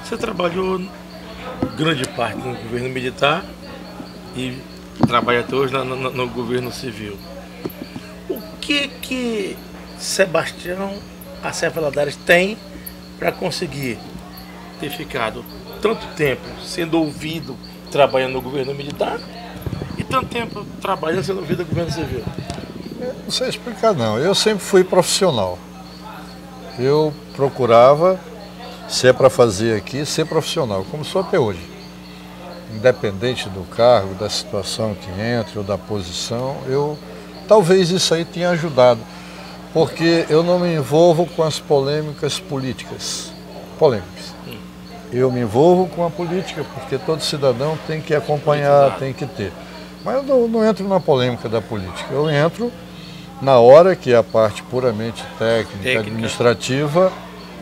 você trabalhou grande parte no governo militar e trabalha até hoje no governo civil. O que Sebastião Assef Valadares tem para conseguir ter ficado tanto tempo sendo ouvido trabalhando no governo militar e tanto tempo trabalhando sendo ouvido no governo civil? Não sei explicar não, eu sempre fui profissional. Eu procurava, se é para fazer aqui, ser profissional, como sou até hoje. Independente do cargo, da situação que entre ou da posição, talvez isso aí tenha ajudado, porque eu não me envolvo com as polêmicas políticas. Eu me envolvo com a política, porque todo cidadão tem que acompanhar, tem que ter. Mas eu não entro na polêmica da política, eu entro na hora que é a parte puramente técnica. Administrativa,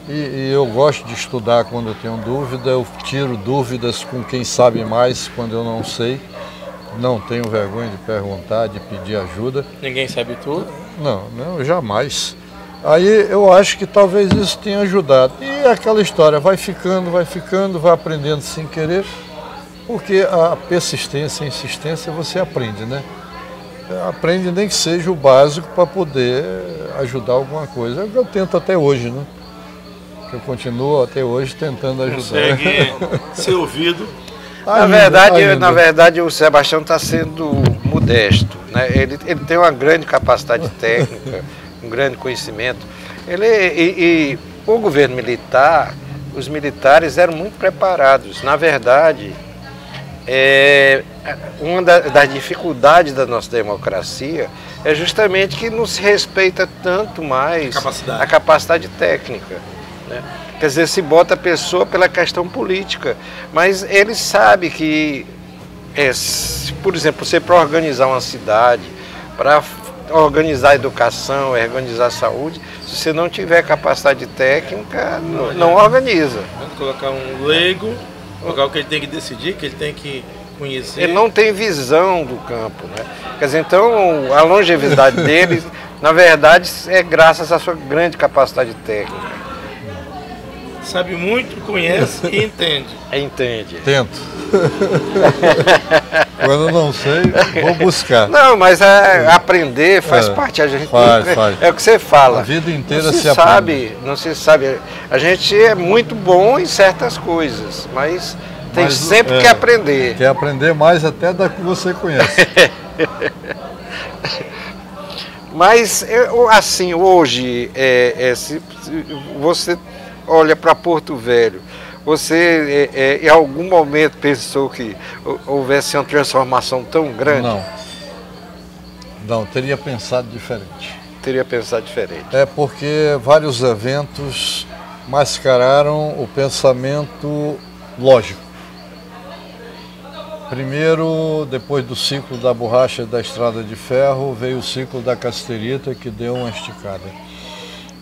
e eu gosto de estudar quando eu tenho dúvida, eu tiro dúvidas com quem sabe mais quando eu não sei, não tenho vergonha de perguntar, de pedir ajuda. Ninguém sabe tudo? Não, jamais. Aí eu acho que talvez isso tenha ajudado. E aquela história, vai ficando, vai aprendendo sem querer, porque a persistência, a insistência você aprende, né? Aprende nem que seja o básico para poder ajudar alguma coisa. É o que eu tento até hoje, né? Eu continuo até hoje tentando ajudar. Consegue ser ouvido. Na verdade, o Sebastião está sendo modesto, né? Ele tem uma grande capacidade técnica, um grande conhecimento. E o governo militar, os militares eram muito preparados. Na verdade, uma das dificuldades da nossa democracia é justamente que não se respeita tanto mais a capacidade técnica. Né? Quer dizer, se bota a pessoa pela questão política, mas ele sabe que, por exemplo, você para organizar uma cidade, para organizar a educação, organizar a saúde, se você não tiver capacidade técnica, não organiza. Colocar um leigo, colocar o que ele tem que decidir, que ele tem que conhecer. Ele não tem visão do campo, né? Quer dizer, então a longevidade dele, na verdade, é graças à sua grande capacidade técnica. sabe muito, conhece e entende. Entende. Tento. Quando eu não sei, vou buscar. Não, mas aprender faz parte. A gente faz. É o que você fala. A vida inteira não se aprende. sabe, não se sabe. A gente é muito bom em certas coisas, mas tem sempre que aprender. Quer aprender mais até da que você conhece. Mas, assim, hoje, se você olha para Porto Velho, você em algum momento pensou que houvesse uma transformação tão grande? Não, teria pensado diferente. Teria pensado diferente. É porque vários eventos mascararam o pensamento lógico. Primeiro, depois do ciclo da borracha e da estrada de ferro, veio o ciclo da casterita, que deu uma esticada.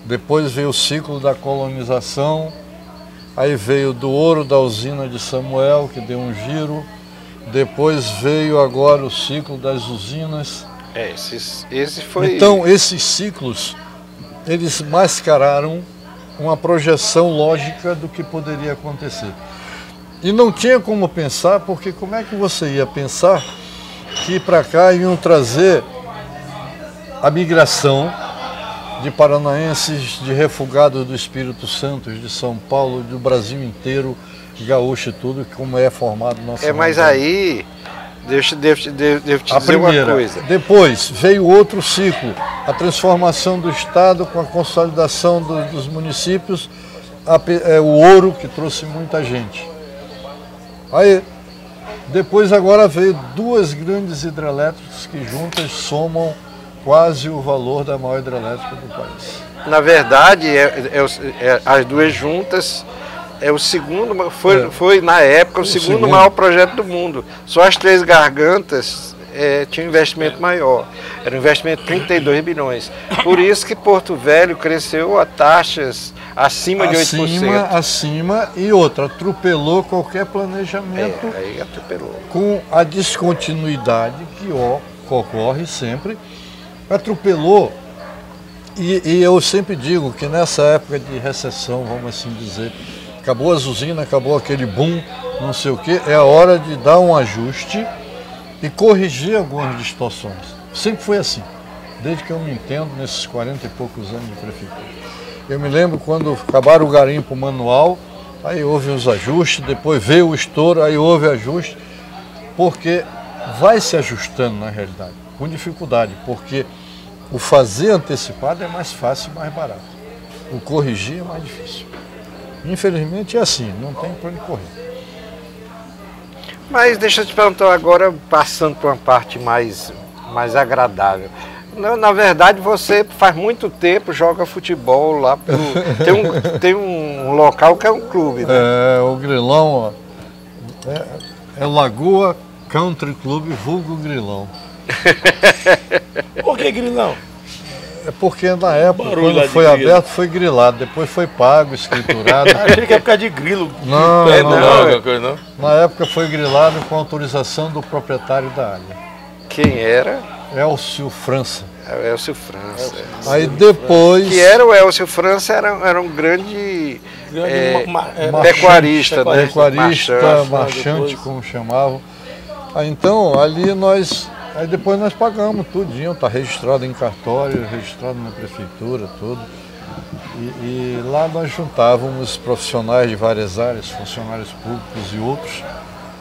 Depois veio o ciclo da colonização, aí veio do ouro da usina de Samuel, que deu um giro. Depois veio agora o ciclo das usinas. Esse foi... Então, esses ciclos, eles mascararam uma projeção lógica do que poderia acontecer. E não tinha como pensar, porque como é que você ia pensar que para cá iam trazer a migração de paranaenses, de refugados do Espírito Santo, de São Paulo, do Brasil inteiro, gaúcho e tudo, como é formado nosso mas aí, deixa eu te dizer uma coisa. Depois veio outro ciclo, a transformação do Estado com a consolidação dos municípios, o ouro que trouxe muita gente. Aí, depois agora veio duas grandes hidrelétricas que juntas somam quase o valor da maior hidrelétrica do país. Na verdade, as duas juntas é o segundo, foi na época o segundo maior projeto do mundo. Só as Três Gargantas tinham um investimento maior. Era um investimento de 32 bilhões. Por isso que Porto Velho cresceu a taxas acima de 8%. Acima e outra, atropelou qualquer planejamento aí atropelou. Com a descontinuidade que ocorre sempre. Atropelou, e eu sempre digo que nessa época de recessão, vamos assim dizer, acabou as usinas, acabou aquele boom, não sei o que, é a hora de dar um ajuste e corrigir algumas distorções. Sempre foi assim, desde que eu me entendo nesses 40 e poucos anos de prefeitura. Eu me lembro quando acabaram o garimpo manual, aí houve os ajustes, depois veio o estouro, aí houve ajuste, porque vai se ajustando na realidade, com dificuldade, porque o fazer antecipado é mais fácil e mais barato. O corrigir é mais difícil. Infelizmente é assim, não tem para onde correr. Mas deixa eu te perguntar agora, passando para uma parte mais agradável. Na verdade, você faz muito tempo joga futebol lá tem um local que é um clube, né? O Grilão, é Lagoa Country Club, vulgo Grilão. Por que Grilão? É porque na época, quando foi aberto, foi grilado, depois foi pago, escriturado. Achei que é por causa de grilo. Não. Na época foi grilado com autorização do proprietário da área. Quem era? Elcio França. Elcio França. Aí depois... Que era o Elcio França, era um grande pecuarista, né? Pecuarista, marchante, como chamavam. Então, ali aí depois nós pagamos tudinho, está registrado em cartório, registrado na prefeitura, tudo. E lá nós juntávamos profissionais de várias áreas, funcionários públicos e outros,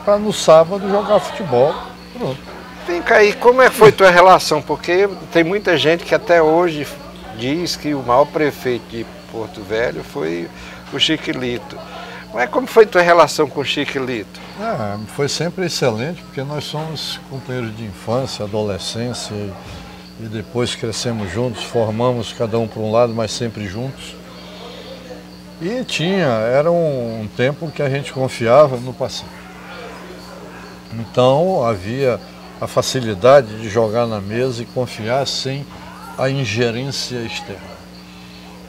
para no sábado jogar futebol. Pronto. Vem cá, e como é que foi tua relação? Porque tem muita gente que até hoje diz que o maior prefeito de Porto Velho foi o Chiquilito. Mas como foi tua relação com o Chiquilito? Foi sempre excelente, porque nós somos companheiros de infância, adolescência, e depois crescemos juntos, formamos cada um para um lado, mas sempre juntos. E era um tempo que a gente confiava no passado. Então havia a facilidade de jogar na mesa e confiar sem a ingerência externa.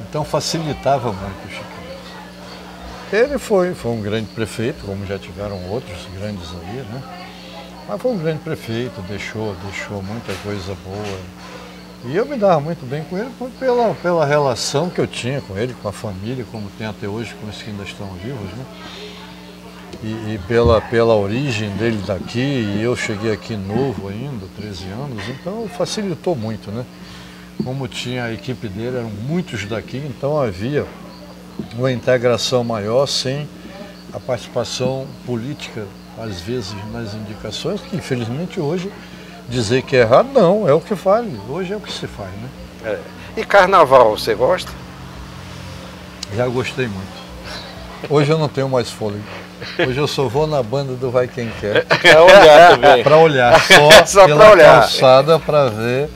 Então facilitava muito o Chiquilito. Ele foi um grande prefeito, como já tiveram outros grandes aí, né? Mas foi um grande prefeito, deixou muita coisa boa. E eu me dava muito bem com ele pela relação que eu tinha com ele, com a família, como tem até hoje com os que ainda estão vivos, né? E pela origem dele daqui, e eu cheguei aqui novo ainda, 13 anos, então facilitou muito, né? Como tinha a equipe dele, eram muitos daqui, então havia uma integração maior sem a participação política, às vezes, nas indicações, que infelizmente hoje dizer que é errado, não, é o que vale, hoje é o que se faz, né? E carnaval, você gosta? Já gostei muito. Hoje eu não tenho mais fôlego. Hoje eu só vou na banda do Vai Quem Quer. Pra olhar também. Para olhar, só pela calçada para ver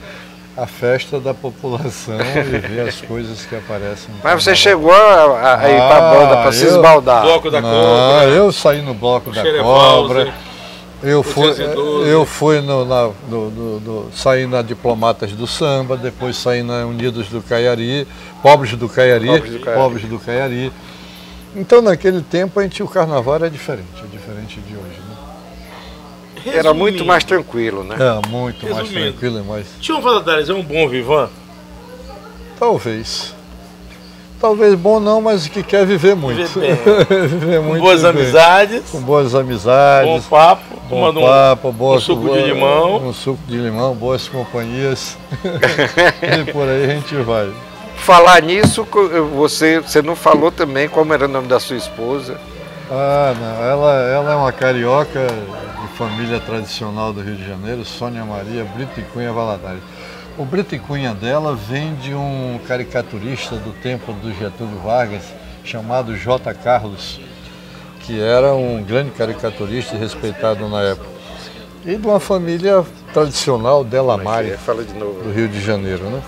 a festa da população e ver as coisas que aparecem. Mas você chegou a ir para a banda para se esbaldar? Bloco da Não, Cobra. eu saí no Bloco da Cobra. Eu fui saí na Diplomatas do Samba, depois saí na Unidos do Caiari, Pobres do Caiari. Então naquele tempo o carnaval era diferente, é diferente de hoje, né? Era muito mais tranquilo, né? É, muito mais tranquilo e mais... Tião Valadares é um bom vivan? Talvez. Talvez bom não, mas que quer viver muito. Viver muito. Com boas amizades. Com boas amizades. Bom papo. Bom papo, um suco de limão. Um suco de limão, boas companhias. E por aí a gente vai. Falar nisso, você não falou também como era o nome da sua esposa? Ah, não. Ela é uma carioca de família tradicional do Rio de Janeiro, Sônia Maria Brito e Cunha Valadares. O Brito e Cunha dela vem de um caricaturista do tempo do Getúlio Vargas, chamado J. Carlos, que era um grande caricaturista e respeitado na época. E de uma família tradicional, Delamária, do Rio de Janeiro, né?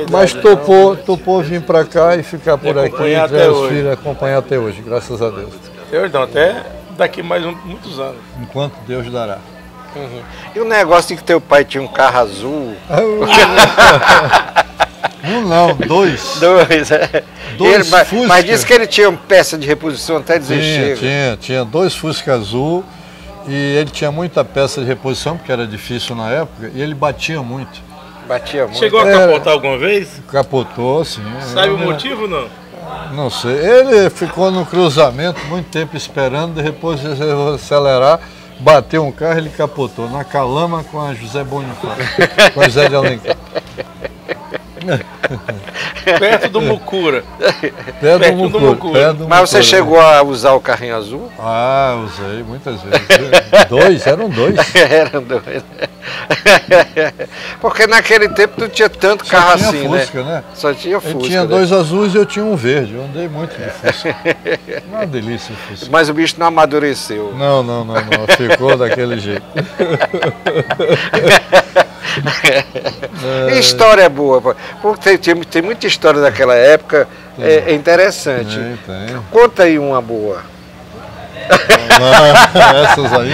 Mas topou vir para cá e ficar por aqui, ter os filhos, acompanhar até hoje, graças a Deus. Perdão, até daqui mais muitos anos. Enquanto Deus dará. Uhum. E o negócio de que teu pai tinha um carro azul? Um não, dois. Dois Fusca. Mas disse que ele tinha peça de reposição até dizer chega. Tinha dois Fusca azul e ele tinha muita peça de reposição, porque era difícil na época, e ele batia muito. Chegou a capotar alguma vez? Capotou, sim. Sabe o motivo, não? Não sei. Ele ficou no cruzamento muito tempo esperando, depois de acelerar, bateu um carro e ele capotou. Na Calama com a José Bonifácio, com a José de Alencar. Perto do Mucura. Perto do Mucura. Mas você chegou a usar o carrinho azul? Ah, usei muitas vezes. Eram dois. Eram dois. Porque naquele tempo não tinha tanto carro assim, Fusca, né? Só tinha Fusca. Eu tinha dois azuis e eu tinha um verde. Eu andei muito de Fusca. Uma delícia o Fusca. Mas o bicho não amadureceu. Não. Ficou daquele jeito. História boa, porque tem muita história daquela época, é interessante. Tem. Conta aí uma boa. Não, essas aí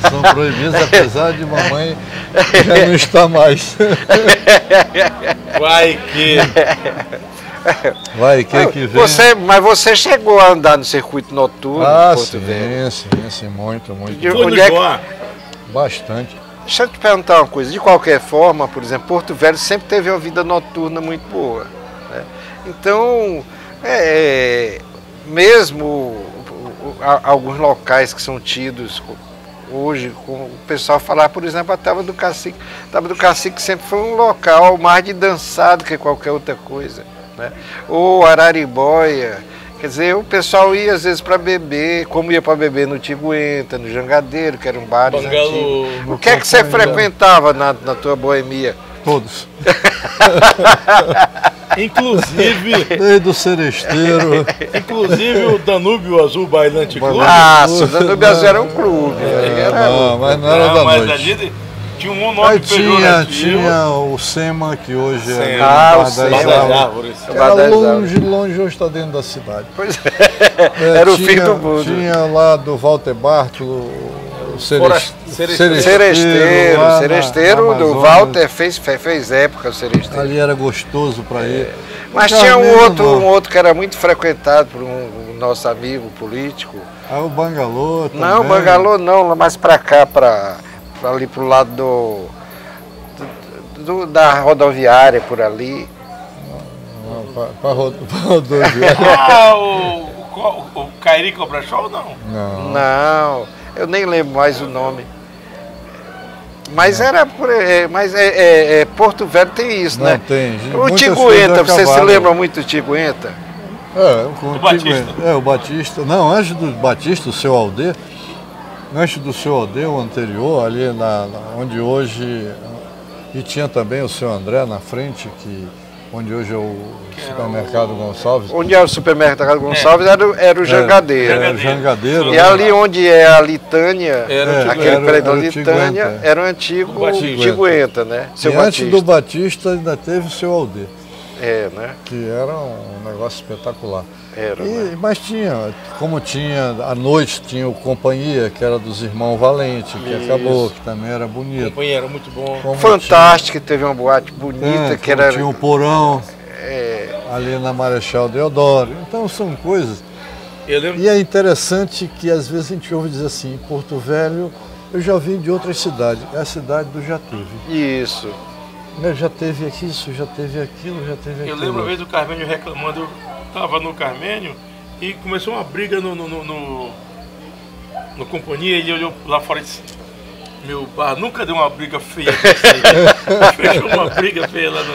são proibidas, apesar de mamãe já não estar mais. Vai que vem. Mas você chegou a andar no circuito noturno? Ah, sim, muito. Bastante. Deixa eu te perguntar uma coisa, de qualquer forma, por exemplo, Porto Velho sempre teve uma vida noturna muito boa, né? Então, mesmo alguns locais que são tidos hoje, o pessoal falar, por exemplo, a Tábua do Cacique. A Tábua do Cacique sempre foi um local mais de dançado que qualquer outra coisa, né? Ou Araribóia. Quer dizer, o pessoal ia às vezes para beber, como ia para beber no Tiguenta, no Jangadeiro, que era um bar antigo. O que é que você frequentava na tua boemia? Todos. Inclusive... Desde o Seresteiro. Inclusive o Danúbio Azul Bailante Clube. O Danúbio Azul era um clube. Mas não era da noite. Ali tinha um nome pejorativo. Tinha o SEMA, que hoje é Bar das Árvores. Era longe, hoje está dentro da cidade. Pois é. Era o fim do mundo. Tinha lá do Walter Bartolo, o Seresteiro do Walter fez época, o Seresteiro. Ali era gostoso para ir. Mas tinha um outro que era muito frequentado por um nosso amigo político. O Bangalô também. Não, o Bangalô não, mais para cá, ali pro lado da rodoviária por ali. Para rodoviária. Ah, o Kairi Cobra Show, não? Não, eu nem lembro mais o nome. Mas era por, Porto Velho tem isso, Não, né? tem. O Muitas Tiguenta, coisas você se acabaram. lembra muito do Tiguenta? O Batista. O Batista. Não, antes do Batista, o seu Alde. Antes do seu Alde, o anterior, ali onde hoje. E tinha também o seu André na frente, onde hoje é o supermercado Gonçalves. Onde era o supermercado Gonçalves era o Jangadeiro. Era o Jangadeiro. E ali onde é a Litânia, Era aquele prédio da o Litânia, Tiguenta. Era o antigo Batista. Tiguenta, né? E Seu antes Batista. do Batista ainda teve o seu Alde, Né? que era um negócio espetacular. Né? Mas como tinha, à noite tinha o Companhia, que era dos Irmãos Valente, que Isso. acabou, que também era bonito. Companheiro, muito bom. Como Fantástico, teve uma boate bonita, que era... tinha o Porão, é, ali na Marechal Deodoro. Então são coisas. Eu lembro. E é interessante que às vezes a gente ouve dizer assim, Porto Velho, eu já vim de outras cidades, é a cidade do já teve. Isso. Já teve aqui isso, já teve aquilo, já teve aquilo. Eu lembro uma vez do Carmênio reclamando, eu tava no Carmênio e começou uma briga no Companhia, ele olhou lá fora e disse, meu bar nunca deu uma briga feia dessa aí. Fechou uma briga feia lá no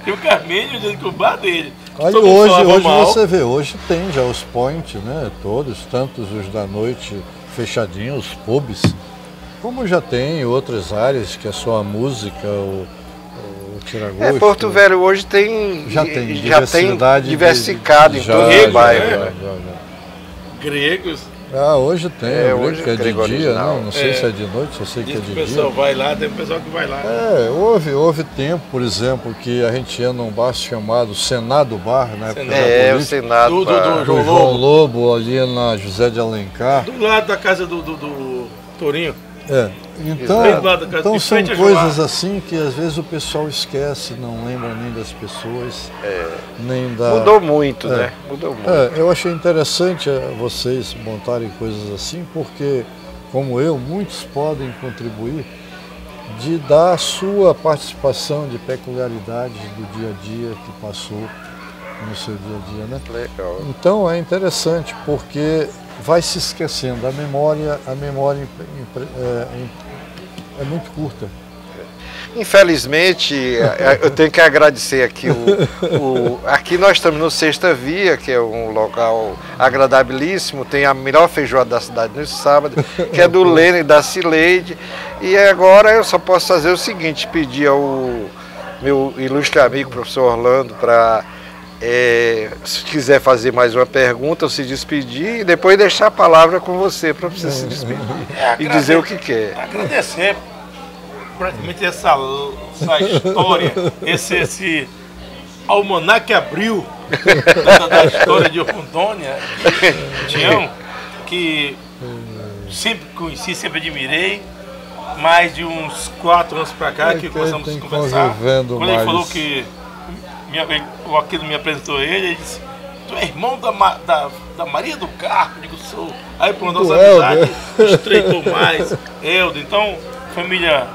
e o Carmênio dizendo que o bar dele. Aí todo mundo hoje falava mal. você vê, hoje tem já os point, né? Todos, tantos os da noite fechadinhos, os pubs, como já tem outras áreas que é só a música, o tiragosto. Porto Velho hoje tem diversificado em todo o bairro. Né? Gregos. Hoje tem, hoje que é de grego dia, original. não sei se é de noite, eu sei que é Diz de que o pessoal dia. vai lá, tem um pessoal que vai lá. Houve tempo, por exemplo, que a gente ia num bar chamado Senado Bar, né? O Senado. Do João Lobo, ali na José de Alencar. Do lado da casa do Tourinho. Então são coisas assim que às vezes o pessoal esquece, não lembra nem das pessoas, nem da... Mudou muito, né? Mudou muito. Eu achei interessante vocês montarem coisas assim, porque, como eu, muitos podem contribuir de dar a sua participação de peculiaridades do dia a dia que passou no seu dia a dia, né? Legal. Então é interessante, porque vai se esquecendo, a memória é muito curta. Infelizmente, eu tenho que agradecer aqui aqui nós estamos no Sexta Via, que é um local agradabilíssimo, tem a melhor feijoada da cidade no sábado, que é do Lênin e da Cileide. E agora eu só posso fazer o seguinte, pedir ao meu ilustre amigo, professor Orlando, para se quiser fazer mais uma pergunta ou se despedir, e depois deixar a palavra com você para você se despedir e dizer o que quer. Agradecer praticamente essa história, esse almanaque abril da história de Rondônia, Tião, que sempre conheci, sempre admirei, mais de uns 4 anos para cá que começamos a conversar. Quando ele falou que o Aquilo me apresentou ele disse, tu é irmão da Maria do Carmo, eu digo, sou. Aí por nossa amizade estreitou mais, Helder, então as famílias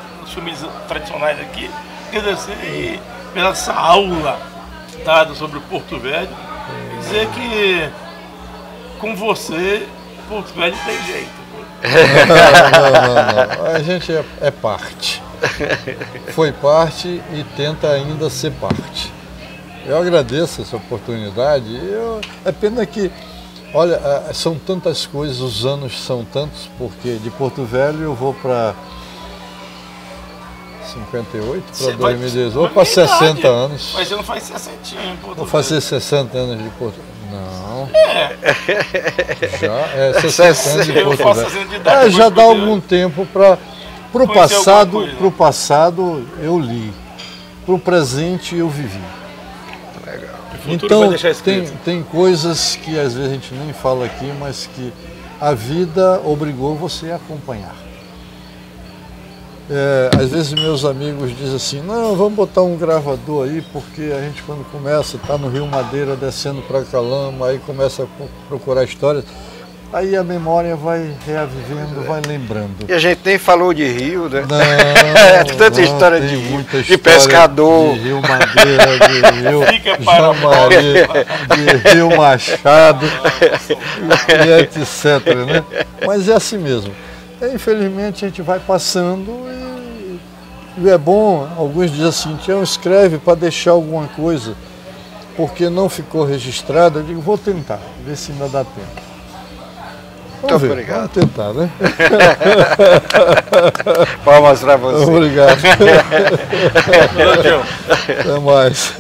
tradicionais aqui, agradecer pela essa aula dada sobre o Porto Velho, e dizer que com você, Porto Velho tem jeito. Não. A gente é parte. Foi parte e tenta ainda ser parte. Eu agradeço essa oportunidade. É pena que, olha, são tantas coisas, os anos são tantos, porque de Porto Velho eu vou para 58, para 2018, vou para 60 anos. Mas você não faz 60 em Porto Velho. Vou fazer 60 anos de Porto Velho. Não. Já 60 anos de Porto Velho. Já dá algum tempo para o passado eu li, para o presente eu vivi. Então tem coisas que às vezes a gente nem fala aqui, mas que a vida obrigou você a acompanhar. Às vezes meus amigos dizem assim, não, vamos botar um gravador aí, porque a gente quando começa, está no Rio Madeira descendo para Calama, aí começa a procurar histórias. Aí a memória vai reavivendo, vai lembrando. E a gente nem falou de rio, né? Não, tanta história tem de muita de pescador. De Rio Madeira, de Rio Fica para João Maria, de Rio Machado, e etc, né? Mas é assim mesmo. Infelizmente a gente vai passando e é bom, alguns dizem assim, Tião, escreve para deixar alguma coisa, porque não ficou registrado. Eu digo, vou tentar, ver se ainda dá tempo. Vamos ver, obrigado. vamos tentar, né? Palmas para você. Obrigado. Valeu, Tião. Até mais.